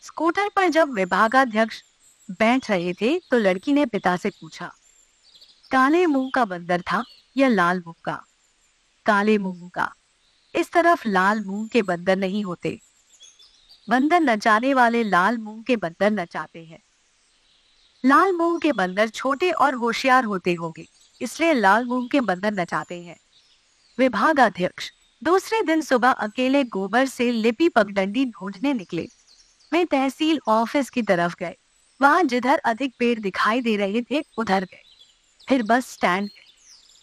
स्कूटर पर जब विभागाध्यक्ष बैठ रहे थे तो लड़की ने पिता से पूछा, काले मुंह का बंदर था या लाल मुंह का? काले मुंह का। इस तरफ लाल मुंह के बंदर नहीं होते। बंदर नचाने वाले लाल मुंह के बंदर नचाते हैं। लाल मुंह के बंदर छोटे और होशियार होते होंगे, इसलिए लाल मुंह के बंदर नचाते हैं। विभागाध्यक्ष दूसरे दिन सुबह अकेले गोबर से लिपि पगडंडी ढूंढने निकले। वे तहसील ऑफिस की तरफ गए। वहां जिधर अधिक पेड़ दिखाई दे रहे थे उधर गए। फिर बस स्टैंड गए।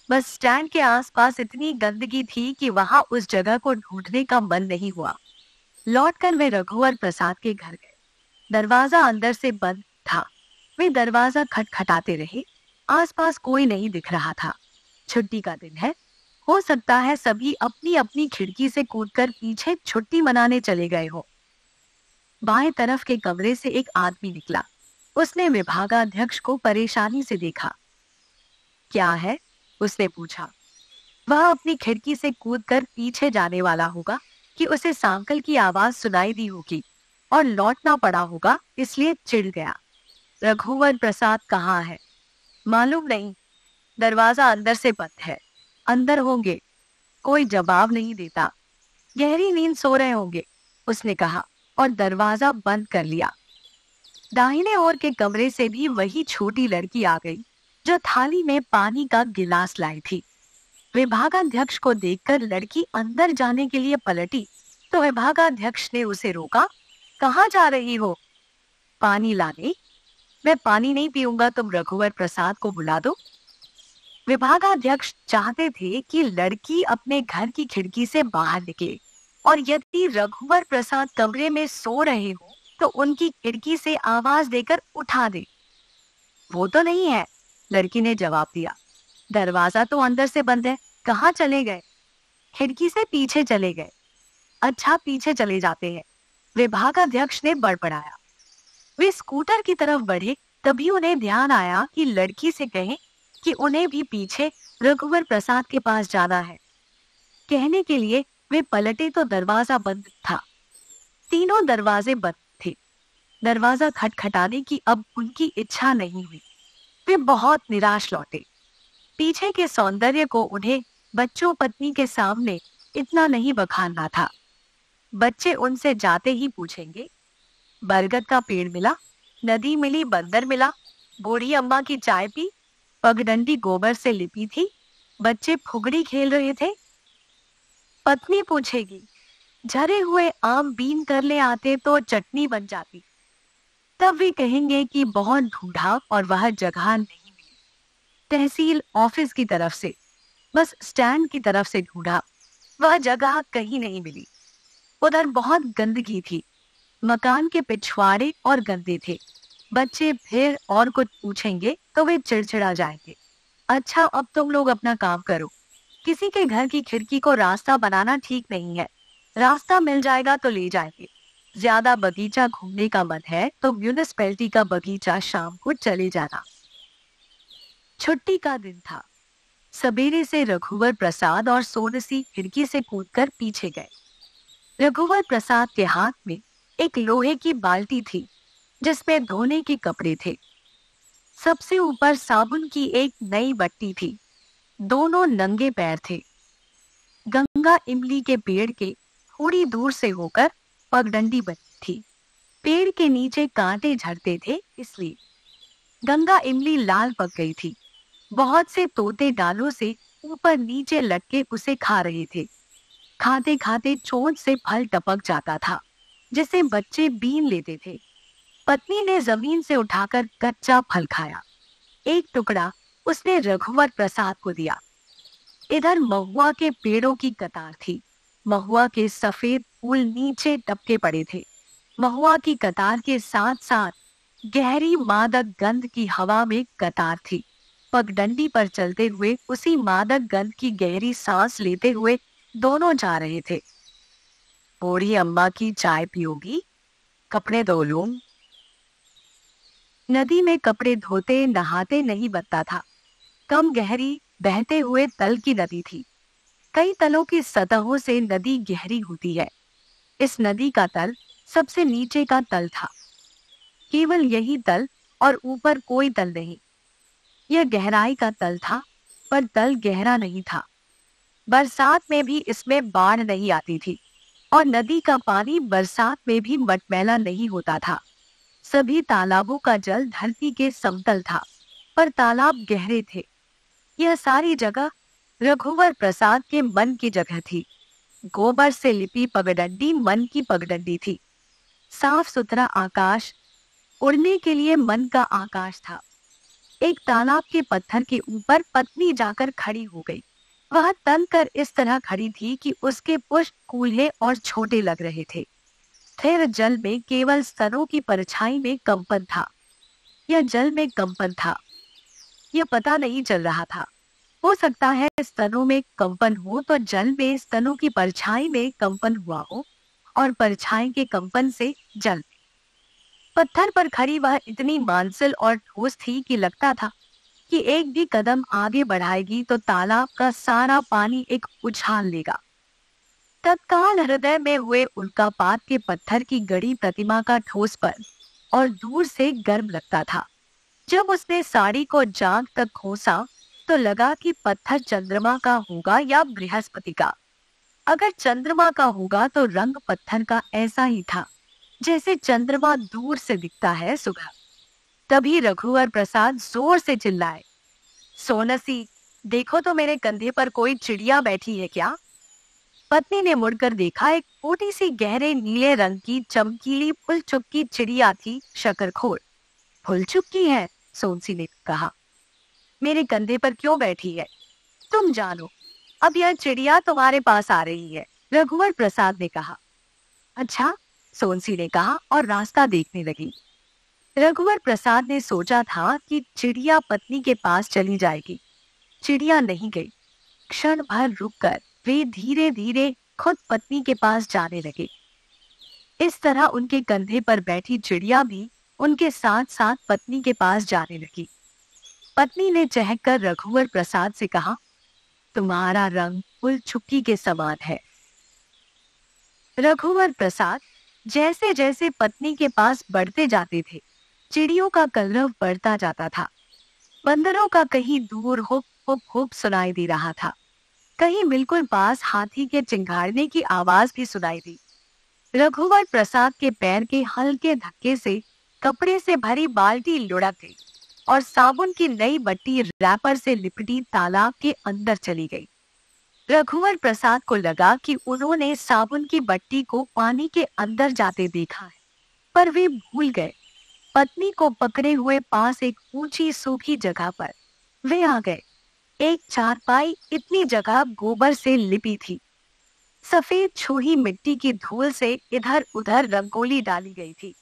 बस स्टैंड के आसपास इतनी गंदगी थी कि वहां उस जगह को ढूंढने का मन नहीं हुआ। लौटकर वे रघुवर प्रसाद के घर गए। दरवाजा अंदर से बंद था। वे दरवाजा खटखटाते रहे। आसपास कोई नहीं दिख रहा था। छुट्टी का दिन है, हो सकता है सभी अपनी अपनी खिड़की से कूदकर पीछे छुट्टी मनाने चले गए हो। बाएं तरफ के कमरे से एक आदमी निकला। उसने विभागाध्यक्ष को परेशानी से देखा। क्या है? उसने पूछा। वह अपनी खिड़की से कूदकर पीछे जाने वाला होगा कि उसे सांकल की आवाज सुनाई दी होगी और लौटना पड़ा होगा, इसलिए चिढ़ गया। रघुवर प्रसाद कहाँ है? मालूम नहीं, दरवाजा अंदर से बंद है। अंदर होंगे। कोई जवाब नहीं देता। गहरी नींद सो रहे होंगे, उसने कहा और दरवाजा बंद कर लिया। दाहिने ओर के कमरे से भी वही छोटी लड़की आ गई जो थाली में पानी का गिलास लाई थी। विभागाध्यक्ष को देखकर लड़की अंदर जाने के लिए पलटी तो विभागाध्यक्ष ने उसे रोका। कहाँ जा रही हो? पानी लाने। मैं पानी नहीं पीऊंगा, तुम रघुवर प्रसाद को बुला दो। विभागाध्यक्ष चाहते थे कि लड़की अपने घर की खिड़की से बाहर निकले और यदि रघुवर प्रसाद कमरे में सो रहे हो तो उनकी खिड़की से आवाज देकर उठा दे। वो तो नहीं है, लड़की ने जवाब दिया। दरवाजा तो अंदर से बंद है, कहाँ चले गए? खिड़की से पीछे चले गए। अच्छा, पीछे चले जाते हैं, विभागाध्यक्ष ने बड़बड़ाया। वे स्कूटर की तरफ बढ़े, तभी उन्हें ध्यान आया कि लड़की से कहें कि उन्हें भी पीछे रघुवर प्रसाद के पास जाना है। कहने के लिए वे पलटे तो दरवाजा बंद था। तीनों दरवाजे बंद थे। दरवाजा खटखटाने की अब उनकी इच्छा नहीं हुई। वे बहुत निराश लौटे। पीछे के सौंदर्य को उन्हें बच्चों पत्नी के सामने इतना नहीं बखानना था। बच्चे उनसे जाते ही पूछेंगे, बरगद का पेड़ मिला, नदी मिली, बंदर मिला, बूढ़ी अम्मा की चाय पी, पगडंडी गोबर से लिपी थी, बच्चे फुगड़ी खेल रहे थे। पत्नी पूछेगी, झरे हुए आम बीन कर ले आते तो चटनी बन जाती। तब वे कहेंगे कि बहुत ढूंढा और वह जगह नहीं मिली। तहसील ऑफिस की तरफ से, बस स्टैंड की तरफ से ढूंढा, वह जगह कहीं नहीं मिली। उधर बहुत गंदगी थी, मकान के पिछवाड़े और गंदे थे। बच्चे फिर और कुछ पूछेंगे तो वे चिड़चिड़ा जाएंगे। अच्छा, अब तुम लोग अपना काम करो। किसी के घर की खिड़की को रास्ता बनाना ठीक नहीं है। रास्ता मिल जाएगा तो ले जाएंगे। ज्यादा बगीचा घूमने का मन है तो म्यूनिसिपैलिटी का बगीचा शाम को चले जाना। छुट्टी का दिन था। सवेरे से रघुवर प्रसाद और सोनसी खिड़की से कूदकर पीछे गए। रघुवर प्रसाद के हाथ में एक लोहे की बाल्टी थी जिसमें धोने के कपड़े थे। सबसे ऊपर साबुन की एक नई बट्टी थी। दोनों नंगे पैर थे। गंगा इमली के पेड़ के थोड़ी दूर से होकर पगडंडी बनी थी। पेड़ के नीचे कांटे झड़ते थे, इसलिए गंगा इमली लाल पक गई थी। बहुत से तोते डालों से ऊपर नीचे लटके उसे खा रहे थे। खाते खाते चोंच से फल टपक जाता था जिसे बच्चे बीन लेते थे। पत्नी ने जमीन से उठाकर कच्चा फल खाया। एक टुकड़ा उसने रघुवर प्रसाद को दिया। इधर महुआ के पेड़ों की कतार थी। महुआ के सफेद फूल नीचे टपके पड़े थे। महुआ की कतार के साथ साथ गहरी मादक गंध की हवा में कतार थी। पगडंडी पर चलते हुए उसी मादक गंध की गहरी सांस लेते हुए दोनों जा रहे थे। बूढ़ी अम्मा की चाय पियोगी? कपड़े धो लूं? नदी में कपड़े धोते नहाते नहीं बनता था। कम गहरी बहते हुए तल की नदी थी। कई तलों की सतहों से नदी गहरी होती है। इस नदी का तल सबसे नीचे का तल था। केवल यही तल और ऊपर कोई तल नहीं। यह गहराई का तल था, पर तल गहरा नहीं था। बरसात में भी इसमें बाढ़ नहीं आती थी और नदी का पानी बरसात में भी मटमैला नहीं होता था। सभी तालाबों का जल धरती के समतल था, पर तालाब गहरे थे। यह सारी जगह रघुवर प्रसाद के मन की जगह थी। गोबर से लिपी पगडंडी मन की पगडंडी थी। साफ सुथरा आकाश उड़ने के लिए मन का आकाश था। एक तालाब के पत्थर के ऊपर पत्नी जाकर खड़ी हो गई। वह तन कर इस तरह खड़ी थी कि उसके पुष्प कूल्हे और छोटे लग रहे थे। फिर जल में केवल स्तनों की परछाई में कंपन था। यह जल में कंपन था, यह पता नहीं चल रहा था। हो सकता है स्तनों में कंपन हो तो जल में स्तनों की परछाई में कंपन हुआ हो और परछाई के कंपन से जल। पत्थर पर खड़ी वह इतनी मांसल और ठोस थी कि लगता था कि एक भी कदम आगे बढ़ाएगी तो तालाब का सारा पानी एक उछाल लेगा। तत्काल हृदय में हुए उल्कापात के पत्थर की गड़ी प्रतिमा का ठोसपन और दूर से गर्म लगता था। जब उसने साड़ी को जांघ तक खोसा तो लगा कि पत्थर चंद्रमा का होगा या बृहस्पति का। अगर चंद्रमा का होगा तो रंग पत्थर का ऐसा ही था जैसे चंद्रमा दूर से दिखता है सुबह। तभी रघुवर प्रसाद जोर से चिल्लाए, सोनसी, देखो तो मेरे कंधे पर कोई चिड़िया बैठी है क्या? पत्नी ने मुड़कर देखा। एक छोटी सी गहरे नीले रंग की चमकीली फुल चुपकी चिड़िया थी। शकरखोर। फुल चुपकी है? सोनसी ने कहा। मेरे कंधे पर क्यों बैठी है? तुम जानो। अब यह चिड़िया तुम्हारे पास आ रही है, रघुवर प्रसाद ने कहा। अच्छा, सोनसी ने कहा और रास्ता देखने लगी। रघुवर प्रसाद ने सोचा था कि चिड़िया पत्नी के पास चली जाएगी। चिड़िया नहीं गई। क्षण भर रुककर वे धीरे धीरे खुद पत्नी के पास जाने लगे। इस तरह उनके कंधे पर बैठी चिड़िया भी उनके साथ साथ पत्नी के पास जाने लगी। पत्नी ने चहककर रघुवर प्रसाद से कहा, तुम्हारा रंग फुल चुप्पी के समान है। रघुवर प्रसाद जैसे जैसे पत्नी के पास बढ़ते जाते थे, चिड़ियों का कलरव बढ़ता जाता था। बंदरों का कहीं दूर हुप हुप हुप सुनाई दे रहा था। कहीं बिल्कुल पास हाथी के चिंगाड़ने की आवाज भी सुनाई दी। रघुवर प्रसाद के पैर के हल्के धक्के से कपड़े से भरी बाल्टी लुढ़क गई और साबुन की नई बट्टी रैपर से लिपटी तालाब के अंदर चली गई। रघुवर प्रसाद को लगा कि उन्होंने साबुन की बट्टी को पानी के अंदर जाते देखा है, पर वे भूल गए। पत्नी को पकड़े हुए पास एक ऊंची सूखी जगह पर वे आ गए। एक चारपाई इतनी जगह गोबर से लिपी थी। सफेद छुही मिट्टी की धूल से इधर उधर रंगोली डाली गई थी।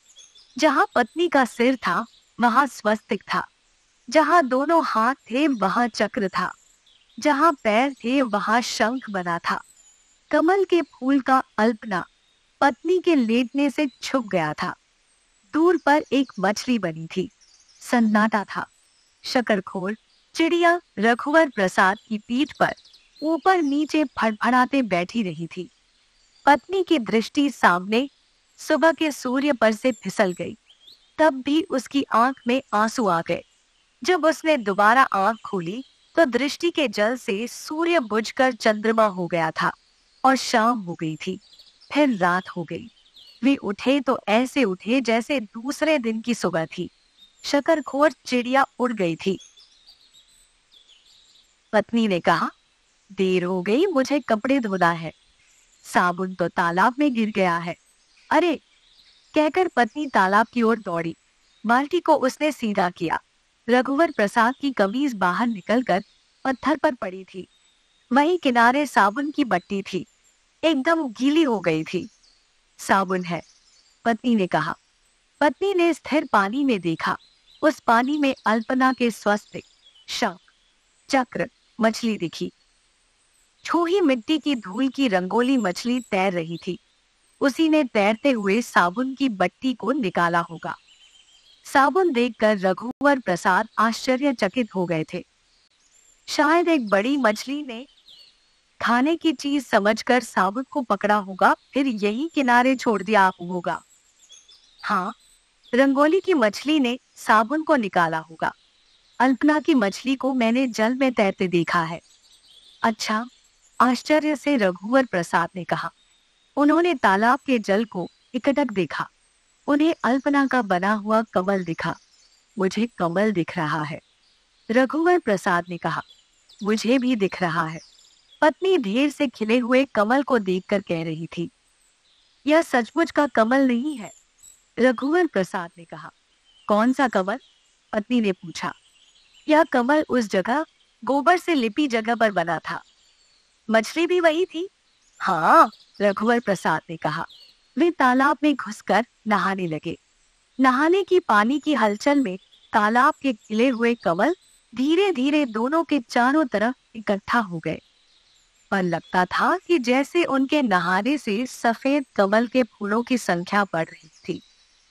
जहां पत्नी का सिर था वहां स्वस्तिक था। जहां दोनों हाथ थे वहां चक्र था। जहां पैर थे वहां शंख बना था। कमल के फूल का अल्पना पत्नी के लेटने से छुप गया था। दूर पर एक मछली बनी थी। सन्नाटा था। शकरखोर चिड़िया रघुवर प्रसाद की पीठ पर ऊपर नीचे फड़फड़ाते बैठी रही थी। पत्नी की दृष्टि सामने सुबह के सूर्य पर से फिसल गई। तब भी उसकी आंख में आंसू आ गए। जब उसने दोबारा आंख खोली तो दृष्टि के जल से सूर्य बुझकर चंद्रमा हो गया था और शाम हो गई थी। फिर रात हो गई। वे उठे तो ऐसे उठे जैसे दूसरे दिन की सुबह थी। शकरखोर चिड़िया उड़ गई थी। पत्नी ने कहा, देर हो गई, मुझे कपड़े धोना है। साबुन तो तालाब में गिर गया है। अरे, कहकर पत्नी तालाब की ओर दौड़ी। बाल्टी को उसने सीधा किया। रघुवर प्रसाद की कमीज बाहर निकलकर पत्थर पर पड़ी थी। वहीं किनारे साबुन की बट्टी थी, एकदम गीली हो गई थी। साबुन है, पत्नी ने कहा। पत्नी ने स्थिर पानी में देखा। उस पानी में अल्पना के स्वस्तिक, शंख, चक्र, मछली दिखी। छूही मिट्टी की धूल की रंगोली मछली तैर रही थी। उसी ने तैरते हुए साबुन की बट्टी को निकाला होगा। साबुन देखकर रघुवर प्रसाद आश्चर्यचकित हो गए थे। शायद एक बड़ी मछली ने खाने की चीज समझकर साबुन को पकड़ा होगा, फिर यही किनारे छोड़ दिया होगा। हाँ, रंगोली की मछली ने साबुन को निकाला होगा। अल्पना की मछली को मैंने जल में तैरते देखा है। अच्छा, आश्चर्य से रघुवर प्रसाद ने कहा। उन्होंने तालाब के जल को एकटक देखा। उन्हें अल्पना का बना हुआ कमल दिखा। मुझे कमल दिख रहा है, रघुवर प्रसाद ने कहा। मुझे भी दिख रहा है, पत्नी ढेर से खिले हुए कमल को देखकर कह रही थी। यह सचमुच का कमल नहीं है, रघुवर प्रसाद ने कहा। कौन सा कमल? पत्नी ने पूछा। यह कमल उस जगह गोबर से लिपी जगह पर बना था। मछली भी वही थी? हाँ, रघुवर प्रसाद ने कहा। वे तालाब में घुसकर नहाने लगे। नहाने की पानी की हलचल में तालाब के खिले हुए कमल धीरे धीरे दोनों के चारों तरफ इकट्ठा हो गए। पर लगता था कि जैसे उनके नहाने से सफेद कमल के फूलों की संख्या बढ़ रही थी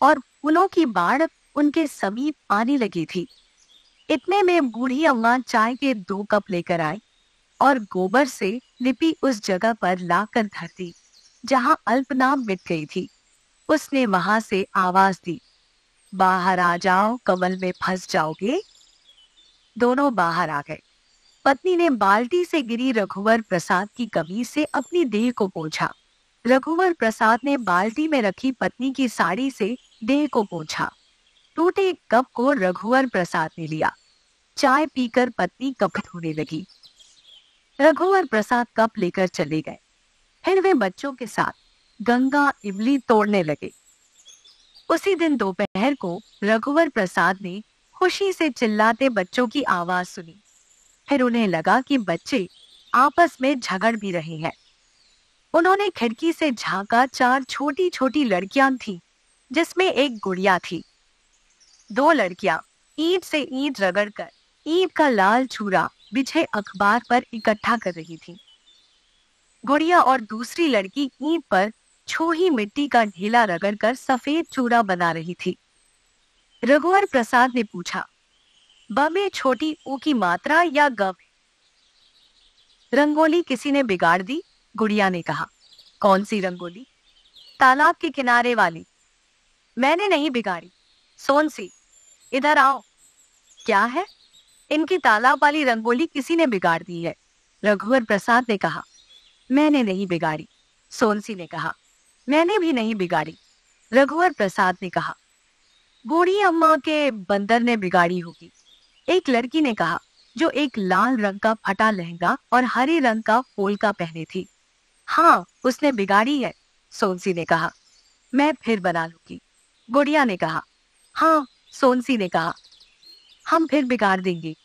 और फूलों की बाढ़ उनके समीप आने लगी थी। इतने में बूढ़ी अम्मा चाय के 2 कप लेकर आई और गोबर से लिपि उस जगह पर लाकर धर दी जहां अल्पना मिट गई थी। उसने वहां से आवाज दी, बाहर आ जाओ, कमल में फंस जाओगे। दोनों बाहर आ गए। पत्नी ने बाल्टी से गिरी रघुवर प्रसाद की कमीज से अपनी देह को पोंछा। रघुवर प्रसाद ने बाल्टी में रखी पत्नी की साड़ी से देह को पोंछा। टूटे कप को रघुवर प्रसाद ने लिया। चाय पीकर पत्नी कप धोने लगी। रघुवर प्रसाद कप लेकर चले गए। फिर वे बच्चों के साथ गंगा इमली तोड़ने लगे। उसी दिन दोपहर को रघुवर प्रसाद ने खुशी से चिल्लाते बच्चों की आवाज सुनी। फिर उन्हें लगा कि बच्चे आपस में झगड़ भी रहे हैं। उन्होंने खिड़की से झांका। 4 छोटी छोटी लड़कियां थीं, जिसमें एक गुड़िया थी। 2 लड़कियां ईंट से ईंट रगड़कर ईंट का लाल चूरा बिछे अखबार पर इकट्ठा कर रही थी। गुड़िया और दूसरी लड़की ईंट पर छूही मिट्टी का ढेला रगड़कर सफेद चूरा बना रही थी। रघुवर प्रसाद ने पूछा, ब में छोटी ऊ की मात्रा या ग में? रंगोली किसी ने बिगाड़ दी, गुड़िया ने कहा। कौन सी रंगोली? तालाब के किनारे वाली। मैंने नहीं बिगाड़ी। सोनसी, इधर आओ। क्या है? इनकी तालाब वाली रंगोली किसी ने बिगाड़ दी है, रघुवर प्रसाद ने कहा। मैंने नहीं बिगाड़ी, सोनसी ने कहा। मैंने भी नहीं बिगाड़ी, रघुवर प्रसाद ने कहा। बूढ़ी अम्मा के बंदर ने बिगाड़ी होगी, एक लड़की ने कहा, जो एक लाल रंग का फटा लहंगा और हरे रंग का पोलका पहने थी। हाँ, उसने बिगाड़ी है, सोनसी ने कहा। मैं फिर बना लूंगी, गुड़िया ने कहा। हाँ, सोनसी ने कहा, हम फिर बिगाड़ देंगे,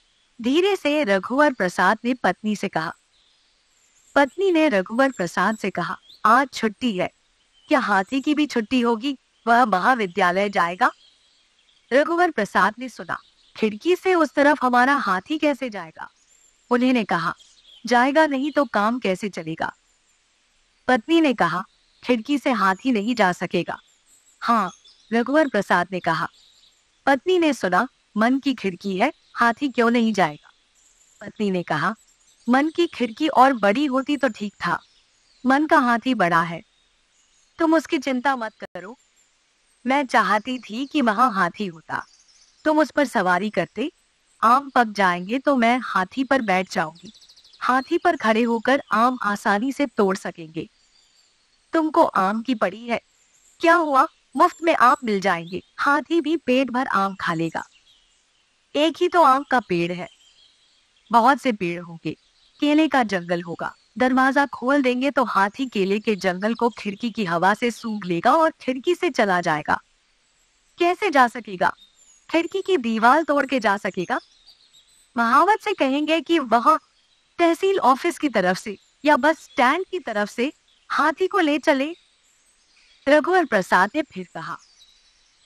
धीरे से रघुवर प्रसाद ने पत्नी से कहा। पत्नी ने रघुवर प्रसाद से कहा, आज छुट्टी है, क्या हाथी की भी छुट्टी होगी? वह महाविद्यालय जाएगा। रघुवर प्रसाद ने सुना, खिड़की से उस तरफ हमारा हाथी कैसे जाएगा? उन्होंने कहा, जाएगा नहीं तो काम कैसे चलेगा? पत्नी ने कहा, खिड़की से हाथी नहीं जा सकेगा। हाँ, रघुवर प्रसाद ने कहा। पत्नी ने सुना, मन की खिड़की है, हाथी क्यों नहीं जाएगा? पत्नी ने कहा, मन की खिड़की और बड़ी होती तो ठीक था, मन का हाथी बड़ा है, तुम उसकी चिंता मत करो। मैं चाहती थी कि वहां हाथी होता, तुम उस पर सवारी करते, आम पक जाएंगे तो मैं हाथी पर बैठ जाऊंगी, हाथी पर खड़े होकर आम आसानी से तोड़ सकेंगे। तुमको आम की पड़ी है, क्या हुआ, मुफ्त में आम मिल जाएंगे, हाथी भी पेट भर आम खा लेगा। एक ही तो आम का पेड़ है, बहुत से पेड़ होंगे, केले का जंगल होगा, दरवाजा खोल देंगे तो हाथी केले के जंगल को खिड़की की हवा से सूंघ लेगा और खिड़की से चला जाएगा। कैसे जा सकेगा? खिड़की की दीवार तोड़ के जा सकेगा। महावत से कहेंगे कि वह तहसील ऑफिस की तरफ से या बस स्टैंड की तरफ से हाथी को ले चले, रघुवर प्रसाद ने फिर कहा।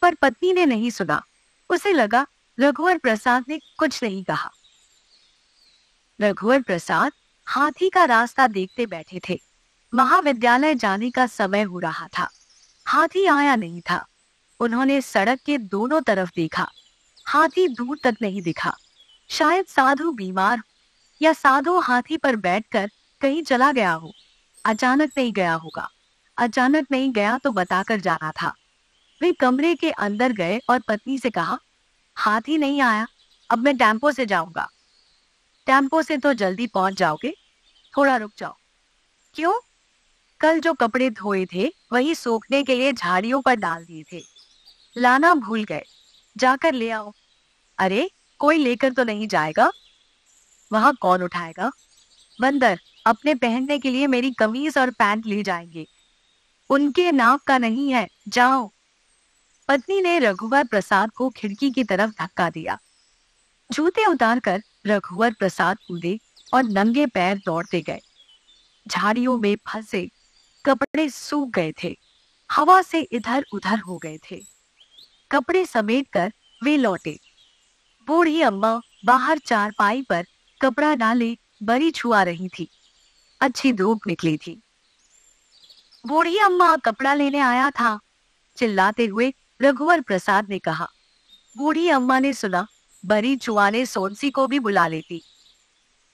पर पत्नी ने नहीं सुना, उसे लगा रघुवर प्रसाद ने कुछ नहीं कहा। रघुवर प्रसाद हाथी का रास्ता देखते बैठे थे। महाविद्यालय जाने का समय हो रहा था, हाथी आया नहीं था। उन्होंने सड़क के दोनों तरफ देखा, हाथी दूर तक नहीं दिखा। शायद साधु बीमार या साधु हाथी पर बैठकर कहीं चला गया हो। अचानक नहीं गया होगा, अचानक नहीं गया तो बताकर जाना था। वे कमरे के अंदर गए और पत्नी से कहा, हाथी नहीं आया, अब मैं टेम्पो से जाऊंगा। टेम्पो से तो जल्दी पहुंच जाओगे, थोड़ा रुक जाओ। क्यों? कल जो कपड़े धोए थे वही सूखने के लिए झाड़ियों पर डाल दिए थे, लाना भूल गए, जाकर ले आओ। अरे, कोई लेकर तो नहीं जाएगा? वहां कौन उठाएगा? बंदर अपने पहनने के लिए मेरी कमीज और पैंट ले जाएंगे, उनके नाप का नहीं है, जाओ। पत्नी ने रघुवर प्रसाद को खिड़की की तरफ धक्का दिया। जूते उतारकर रघुवर प्रसाद कूदे और नंगे पैर दौड़ते गए। झाड़ियों में फंसे कपड़े सूख गए थे, हवा से इधर उधर हो गए थे। कपड़े समेटकर वे लौटे। बूढ़ी अम्मा बाहर चारपाई पर कपड़ा डाले बरी छुआ रही थी। अच्छी धूप निकली थी। बूढ़ी अम्मा, कपड़ा लेने आया था, चिल्लाते हुए रघुवर प्रसाद ने कहा। बूढ़ी अम्मा ने सुना, बरी चुआने सोनसी को भी बुला लेती।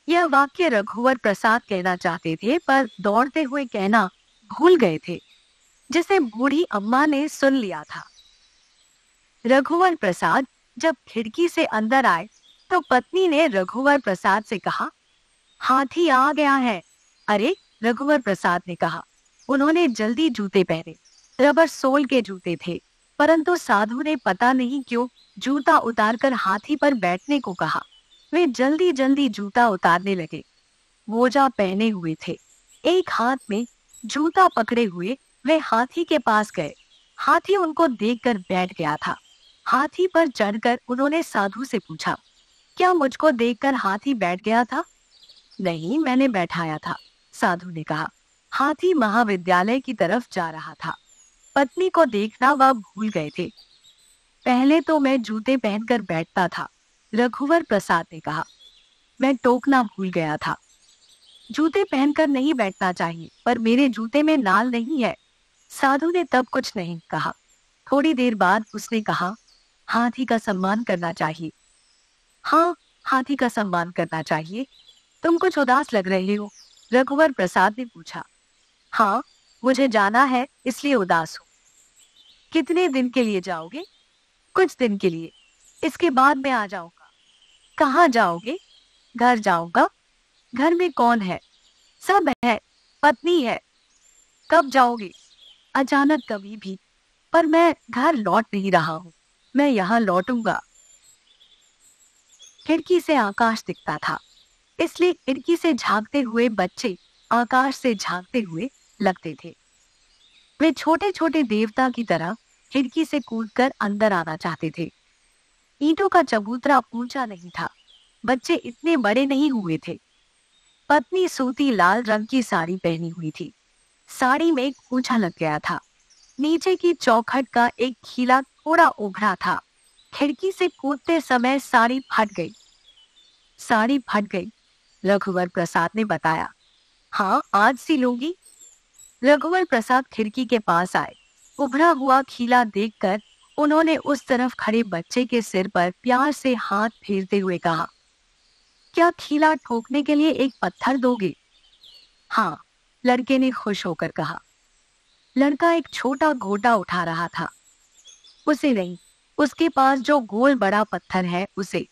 यह वाक्य रघुवर प्रसाद कहना चाहते थे, पर दौड़ते हुए कहना भूल गए थे, जिसे बूढ़ी अम्मा ने सुन लिया था। रघुवर प्रसाद जब खिड़की से अंदर आए तो पत्नी ने रघुवर प्रसाद से कहा, हाथी आ गया है। अरे, रघुवर प्रसाद ने कहा। उन्होंने जल्दी जूते पहने, रबर सोल के जूते थे, परंतु साधु ने पता नहीं क्यों जूता उतारकर हाथी पर बैठने को कहा। वे जल्दी जल्दी जूता उतारने लगे। मोजा पहने हुए थे। एक हाथ में जूता पकड़े हुए वे हाथी के पास गए। हाथी उनको देखकर बैठ गया था। हाथी पर चढ़कर उन्होंने साधु से पूछा, क्या मुझको देखकर हाथी बैठ गया था? नहीं, मैंने बैठाया था, साधु ने कहा। हाथी महाविद्यालय की तरफ जा रहा था। पत्नी को देखना वह भूल गए थे। पहले तो मैं जूते पहनकर बैठता था, रघुवर प्रसाद ने कहा। मैं टोकना भूल गया था। जूते पहनकर नहीं बैठना चाहिए, पर मेरे जूते में नाल नहीं है। साधु ने तब कुछ नहीं कहा। थोड़ी देर बाद उसने कहा, हाथी का सम्मान करना चाहिए। हाँ, हाथी का सम्मान करना चाहिए। तुम कुछ उदास लग रहे हो, रघुवर प्रसाद ने पूछा। हाँ, मुझे जाना है इसलिए उदास हूँ। कितने दिन के लिए जाओगे? कुछ दिन के लिए, इसके बाद मैं आ जाऊंगा। कहाँ जाओगे? घर जाऊंगा। घर में कौन है? सब है, पत्नी है। कब जाओगे? अचानक कभी भी, पर मैं घर लौट नहीं रहा हूँ, मैं यहाँ लौटूंगा। खिड़की से आकाश दिखता था, इसलिए खिड़की से झांकते हुए बच्चे आकाश से झांकते हुए लगते थे। वे छोटे छोटे देवता की तरह खिड़की से कूदकर अंदर आना चाहते थे। ईंटों का चबूतरा ऊंचा नहीं था, बच्चे इतने बड़े नहीं हुए थे। पत्नी सूती लाल रंग की साड़ी पहनी हुई थी। साड़ी में एक कूंचा लग गया था। नीचे की चौखट का एक खीला थोड़ा उभरा था। खिड़की से कूदते समय साड़ी फट गई। साड़ी फट गई, रघुवर प्रसाद ने बताया। हाँ, आज सिलूंगी। रघुवर प्रसाद खिड़की के पास आए। उभरा हुआ खीला देखकर उन्होंने उस तरफ खड़े बच्चे के सिर पर प्यार से हाथ फेरते हुए कहा, क्या खीला ठोकने के लिए एक पत्थर दोगे? हाँ, लड़के ने खुश होकर कहा। लड़का एक छोटा घोटा उठा रहा था। उसे नहीं, उसके पास जो गोल बड़ा पत्थर है उसे,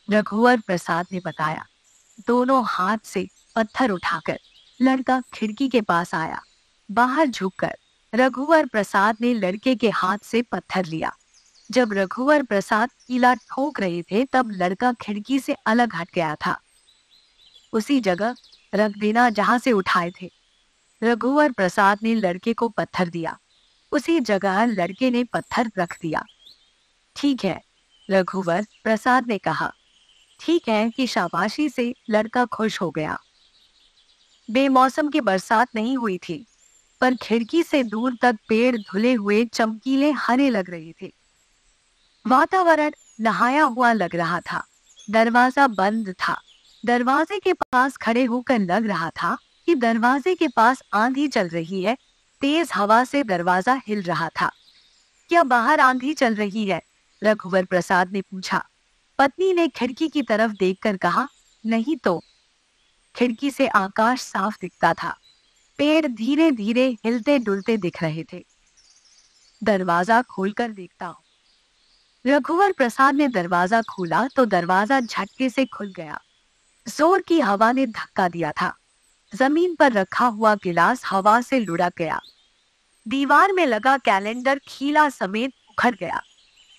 रघुवर प्रसाद ने बताया। दोनों हाथ से पत्थर उठाकर लड़का खिड़की के पास आया। बाहर झुककर रघुवर प्रसाद ने लड़के के हाथ से पत्थर लिया। जब रघुवर प्रसाद कीला ठोक रहे थे तब लड़का खिड़की से अलग हट गया था। उसी जगह रख देना जहां से उठाए थे। रघुवर प्रसाद ने लड़के को पत्थर दिया। उसी जगह लड़के ने पत्थर रख दिया। ठीक है, रघुवर प्रसाद ने कहा। ठीक है कि शाबाशी से लड़का खुश हो गया। बेमौसम की बरसात नहीं हुई थी, पर खिड़की से दूर तक पेड़ धुले हुए चमकीले हरे लग रहे थे। वातावरण नहाया हुआ लग रहा था। दरवाजा बंद था। दरवाजे के पास खड़े होकर लग रहा था कि दरवाजे के पास आंधी चल रही है। तेज हवा से दरवाजा हिल रहा था। क्या बाहर आंधी चल रही है? रघुवर प्रसाद ने पूछा। पत्नी ने खिड़की की तरफ देखकर कहा, नहीं तो। खिड़की से आकाश साफ दिखता था। पेड़ धीरे धीरे हिलते डुलते दिख रहे थे। दरवाजा खोलकर देखता हूँ। रघुवर प्रसाद ने दरवाजा खोला तो दरवाजा झटके से खुल गया। जोर की हवा ने धक्का दिया था। जमीन पर रखा हुआ गिलास हवा से लुढ़क गया। दीवार में लगा कैलेंडर खीला समेत उखड़ गया।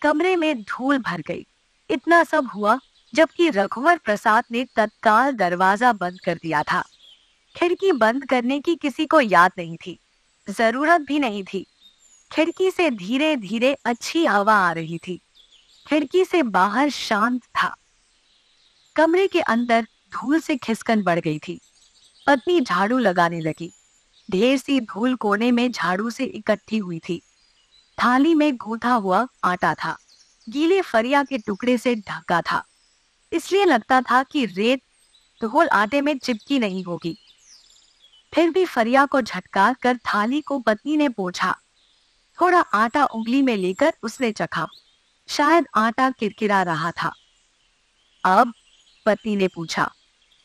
कमरे में धूल भर गई। इतना सब हुआ जबकि रघुवर प्रसाद ने तत्काल दरवाजा बंद कर दिया था। खिड़की बंद करने की किसी को याद नहीं थी, जरूरत भी नहीं थी। खिड़की से धीरे धीरे अच्छी हवा आ रही थी। खिड़की से बाहर शांत था। कमरे के अंदर धूल से खिसकन बढ़ गई थी। पत्नी झाड़ू लगाने लगी। ढेर सी धूल कोने में झाड़ू से इकट्ठी हुई थी। थाली में गूंथा हुआ आटा था। गीले फरिया के टुकड़े से ढका था, इसलिए लगता था कि रेत धूल आटे में चिपकी नहीं होगी। फिर भी फरिया को झटका कर थाली को पत्नी ने पोंछा। थोड़ा आटा उंगली में लेकर उसने चखा। शायद आटा किरकिरा रहा था। अब? पत्नी ने पूछा।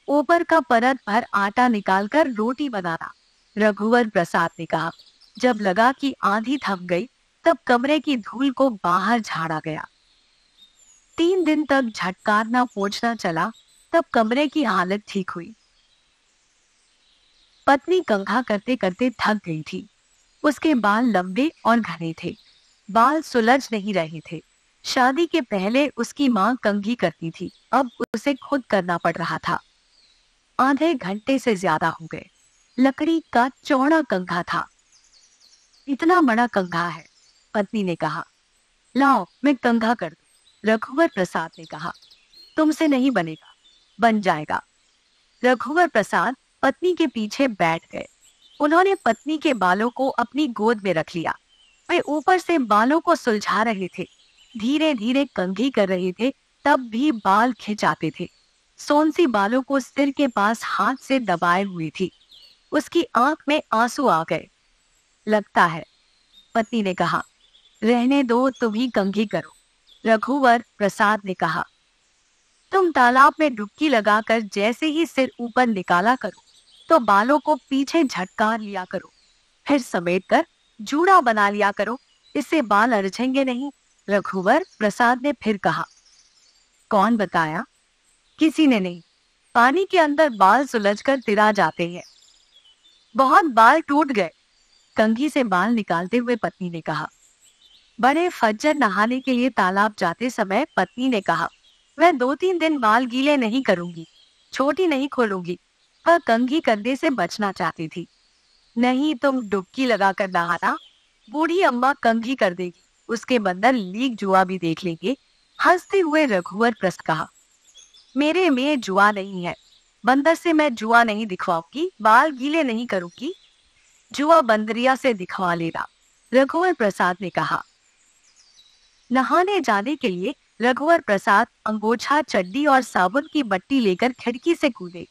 ऊपर का परत भर आटा निकालकर रोटी बनाना, रघुवर प्रसाद ने कहा। जब लगा कि आंधी थम गई तब कमरे की धूल को बाहर झाड़ा गया। 3 दिन तक झटकारना पोंछना चला, तब कमरे की हालत ठीक हुई। पत्नी कंघा करते करते थक गई थी। उसके बाल लंबे और घने थे। बाल सुलझ नहीं रहे थे। शादी के पहले उसकी माँ कंघी करती थी, अब उसे खुद करना पड़ रहा था। आधे घंटे से ज्यादा हो गए। लकड़ी का चौड़ा कंघा था। इतना बड़ा कंघा है, पत्नी ने कहा। लाओ मैं कंघा कर दूं, रघुवर प्रसाद ने कहा। तुमसे नहीं बनेगा। बन जाएगा। रघुवर प्रसाद पत्नी के पीछे बैठ गए। उन्होंने पत्नी के बालों को अपनी गोद में रख लिया। वे ऊपर से बालों को सुलझा रहे थे, धीरे धीरे कंघी कर रहे थे, तब भी बाल खिंचाते थे। सोनसी बालों को सिर के पास हाथ से दबाए हुई थी। उसकी आंख में आंसू आ गए। लगता है, पत्नी ने कहा। रहने दो, तुम ही कंघी करो, रघुवर प्रसाद ने कहा। तुम तालाब में डुबकी लगाकर जैसे ही सिर ऊपर निकाला करो तो बालों को पीछे झटकार लिया करो, फिर समेट कर जूड़ा बना लिया करो, इससे बाल अड़छेंगे नहीं, रघुवर प्रसाद ने फिर कहा। कौन बताया? किसी ने नहीं। पानी के अंदर बाल सुलझकर तिरा जाते हैं। बहुत बाल टूट गए, कंघी से बाल निकालते हुए पत्नी ने कहा। बड़े फज्जर नहाने के लिए तालाब जाते समय पत्नी ने कहा, मैं 2-3 दिन बाल गीले नहीं करूंगी, छोटी नहीं खोलूंगी। वह कंघी करने से बचना चाहती थी। नहीं, तुम डुबकी लगाकर नहाना, बूढ़ी अम्मा कंघी कर देगी, उसके बंदर लीक जुआ भी देख लेंगे। हंसते हुए रघुवर प्रसाद कहा, मेरे में जुआ नहीं है, बंदर से मैं जुआ नहीं दिखवाऊंगी, बाल गीले नहीं करूंगी, जुआ बंदरिया से दिखवा लेना, रघुवर प्रसाद ने कहा। नहाने जाने के लिए रघुवर प्रसाद अंगोछा, चड्डी और साबुन की बट्टी लेकर खिड़की से कूदे।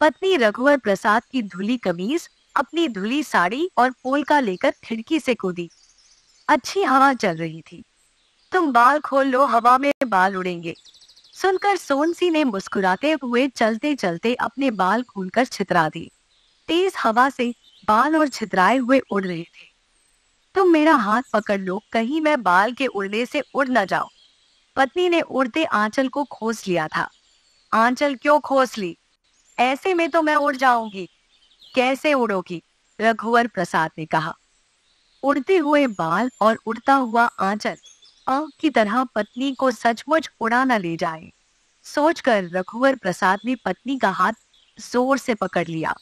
पत्नी रघुवर प्रसाद की धुली कमीज, अपनी धुली साड़ी और पोलका लेकर खिड़की से कूदी। अच्छी हवा चल रही थी। तुम बाल खोल लो, हवा में बाल उड़ेंगे, सुनकर सोनसी ने मुस्कुराते हुए चलते चलते अपने बाल खोलकर छितरा दिए। तेज हवा से बाल और छितराए हुए उड़ रहे थे। तुम मेरा हाथ पकड़ लो, कहीं मैं बाल के उड़ने से उड़ न जाऊं। पत्नी ने उड़ते आंचल को खोस लिया था। आंचल क्यों खोस ली? ऐसे में तो मैं उड़ जाऊंगी। कैसे उड़ोगी? रघुवर प्रसाद ने कहा। उड़ते हुए बाल और उड़ता हुआ आंचल आग की तरह पत्नी को सचमुच उड़ा न ले जाए, सोचकर रघुवर प्रसाद ने पत्नी का हाथ जोर से पकड़ लिया।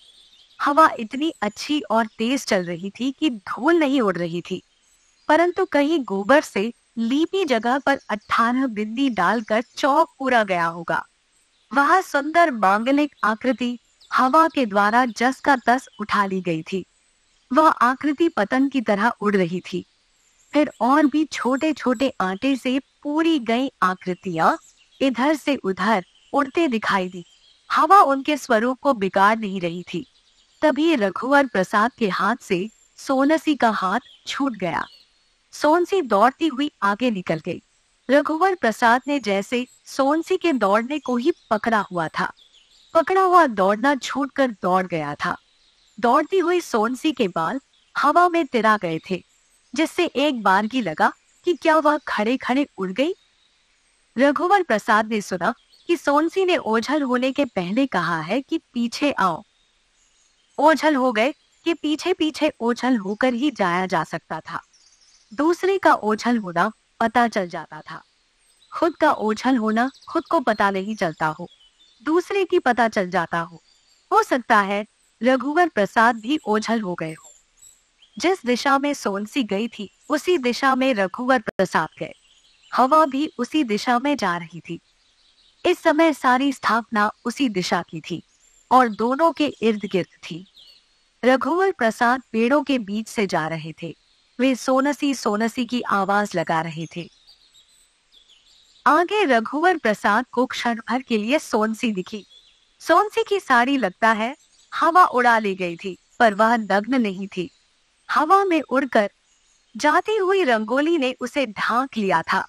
हवा इतनी अच्छी और तेज चल रही थी कि धूल नहीं उड़ रही थी, परंतु कहीं गोबर से लीपी जगह पर 18 बिंदी डालकर चौक पूरा गया होगा। वह सुंदर मांगलिक आकृति हवा के द्वारा जस का तस उठा ली गई थी। वह आकृति पतंग की तरह उड़ रही थी। फिर और भी छोटे छोटे आटे से पूरी गई आकृतियां इधर से उधर उड़ते दिखाई दी। हवा उनके स्वरूप को बिगाड़ नहीं रही थी। तभी रघुवर प्रसाद के हाथ से सोनसी का हाथ छूट गया। सोनसी दौड़ती हुई आगे निकल गई। रघुवर प्रसाद ने जैसे सोनसी के दौड़ने को ही पकड़ा हुआ था। पकड़ा हुआ दौड़ना छूटकर दौड़ गया था। दौड़ती हुई सोनसी के बाल हवा में तिरा गए थे, जिससे एक बार की लगा कि क्या वह खड़े खड़े उड़ गई। रघुवर प्रसाद ने सुना कि सोनसी ने ओझल होने के पहले कहा है कि पीछे आओ। ओझल हो गए कि पीछे पीछे ओझल होकर ही जाया जा सकता था। दूसरे का ओझल होना पता चल जाता था। खुद का ओझल होना खुद को पता नहीं चलता हो, दूसरे की पता चल जाता हो। हो सकता है रघुवर प्रसाद भी ओझल हो गए हो। जिस दिशा में सोनसी गई थी उसी दिशा में रघुवर प्रसाद गए। हवा भी उसी दिशा में जा रही थी। इस समय सारी स्थापना उसी दिशा की थी और दोनों के इर्द गिर्द थी। रघुवर प्रसाद पेड़ों के बीच से जा रहे थे। वे सोनसी सोनसी की आवाज लगा रहे थे। आगे रघुवर प्रसाद को क्षण भर के लिए सोनसी दिखी। सोनसी की साड़ी लगता है हवा उड़ा ले गई थी, पर वह नग्न नहीं थी। हवा में उड़कर जाती हुई रंगोली ने उसे ढांक लिया था।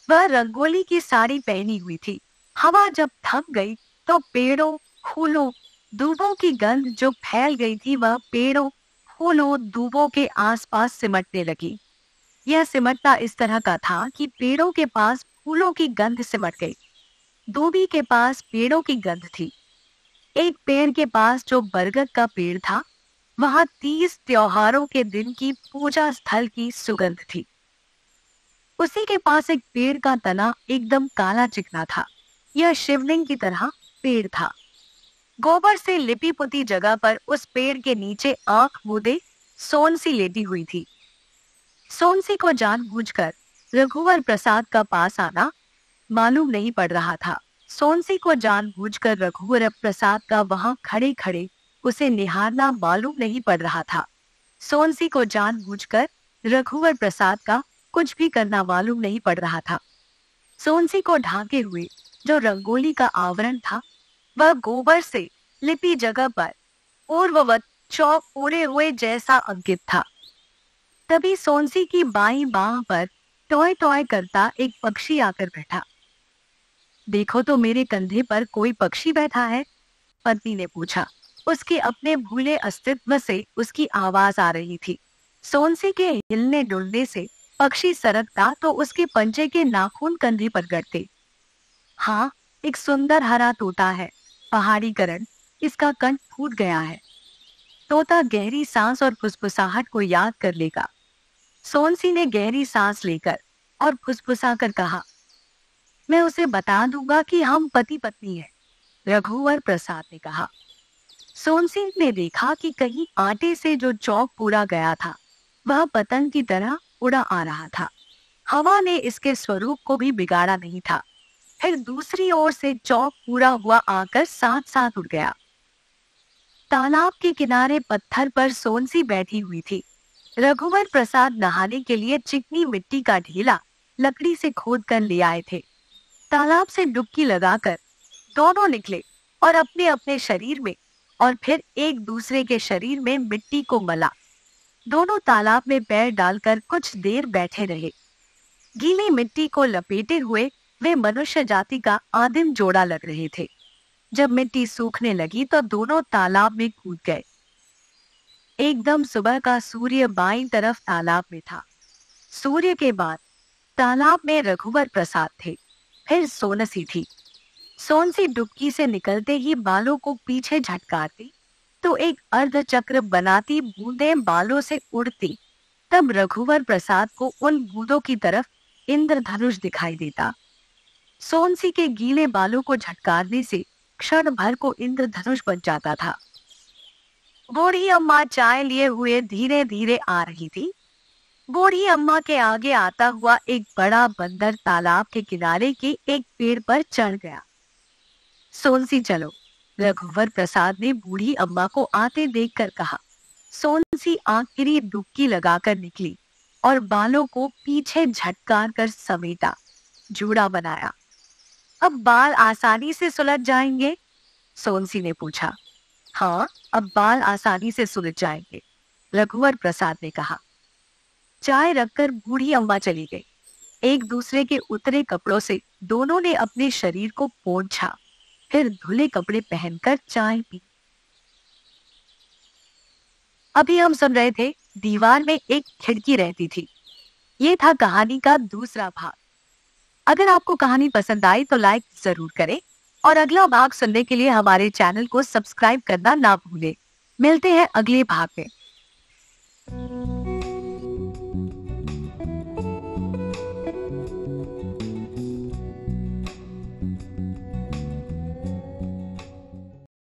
वह रंगोली की साड़ी पहनी हुई थी। हवा जब थम गई तो पेड़ों, फूलों, दूबों की गंध जो फैल गई थी वह पेड़ों, फूलों, दूबों के आसपास सिमटने लगी। यह सिमटना इस तरह का था कि पेड़ों के पास फूलों की गंध सिमट गई, दूबी के पास पेड़ों की गंध थी। एक पेड़ के पास जो बरगद का पेड़ था वहां 30 त्योहारों के दिन की पूजा स्थल की सुगंध थी। उसी के पास एक पेड़ का तना एकदम काला चिकना था। यह शिवलिंग की तरह पेड़ था। गोबर से लिपी पुती जगह पर उस पेड़ के नीचे आंख मूंदे सोनसी लेटी हुई थी। सोनसी को जानबूझकर रघुवर प्रसाद का पास आना मालूम नहीं पड़ रहा था। सोनसी को जानबूझकर रघुवर प्रसाद का वहां खड़े खड़े उसे निहारना मालूम नहीं पड़ रहा था। सोनसी को जानबूझकर रघुवर प्रसाद का कुछ भी करना मालूम नहीं पड़ रहा था। सोनसी को ढांके हुए जो रंगोली का आवरण था, वह गोबर से लिपि जगह पर पूर्ववत चौक पूरे हुए जैसा अंकित था। तभी सोनसी की बाईं बाह पर टॉय टॉय करता एक पक्षी आकर बैठा। देखो तो मेरे कंधे पर कोई पक्षी बैठा है, पत्नी ने पूछा। उसके अपने भूले अस्तित्व से उसकी आवाज आ रही थी। सोनसी के हिलने डुलने से पक्षी सरकता तो उसके पंजे के नाखून कंधे पर गड़ते। हाँ, एक सुंदर हरा तोता है, पहाड़ी करण, इसका कंठ फूट गया है। तोता गहरी सांस और फुसफुसाहट को याद कर लेगा। सोनसी ने गहरी सांस लेकर और फुसफुसाकर कहा, मैं उसे बता दूंगा कि हम पति पत्नी हैं, रघुवर प्रसाद ने कहा। सोनसी ने देखा कि कहीं आटे से जो चौक पूरा गया था, वह पतंग की तरह उड़ा आ रहा था। हवा ने इसके स्वरूप को भी बिगाड़ा नहीं था। फिर दूसरी ओर से चौक पूरा हुआ आकर साथ साथ उड़ गया। तालाब के किनारे पत्थर पर सोनसी बैठी हुई थी। रघुवर प्रसाद नहाने के लिए चिकनी मिट्टी का ढेला लकड़ी से खोद कर ले आए थे। तालाब से डुबकी लगाकर दोनों निकले और अपने अपने शरीर में और फिर एक दूसरे के शरीर में मिट्टी को मला। दोनों तालाब में पैर डालकर कुछ देर बैठे रहे। गीली मिट्टी को लपेटे हुए वे मनुष्य जाति का आदिम जोड़ा लग रहे थे। जब मिट्टी सूखने लगी तो दोनों तालाब में कूद गए। एकदम सुबह का सूर्य बाईं तरफ तालाब में था। सूर्य के बाद तालाब में रघुवर प्रसाद थे, फिर सोनसी थी। सोनसी डुबकी से निकलते ही बालों को पीछे झटकाती तो एक अर्धचक्र बनाती बूंदें बालों से उड़ती। तब रघुवर प्रसाद को उन बूंदों की तरफ इंद्रधनुष दिखाई देता। सोनसी के गीले बालों को झटकारने से क्षण भर को इंद्रधनुष बन जाता था। बूढ़ी अम्मा चाय लिए हुए धीरे धीरे आ रही थी। बूढ़ी अम्मा के आगे आता हुआ एक बड़ा बंदर तालाब के किनारे के एक पेड़ पर चढ़ गया। सोनसी चलो, रघुवर प्रसाद ने बूढ़ी अम्मा को आते देखकर कहा। सोनसी आखिरी डुबकी लगाकर निकली और बालों को पीछे झटकार कर समेटा, जूड़ा बनाया। अब बाल आसानी से सुलझ जाएंगे? सोनसी ने पूछा। हाँ, अब बाल आसानी से सुलझ जाएंगे, रघुवर प्रसाद ने कहा। चाय रखकर बूढ़ी अम्मा चली गई। एक दूसरे के उतरे कपड़ों से दोनों ने अपने शरीर को पोंछा, फिर धुले कपड़े पहनकर चाय पी। अभी हम सुन रहे थे दीवार में एक खिड़की रहती थी। ये था कहानी का दूसरा भाग। अगर आपको कहानी पसंद आई तो लाइक जरूर करें और अगला भाग सुनने के लिए हमारे चैनल को सब्सक्राइब करना ना भूलें। मिलते हैं अगले भाग में।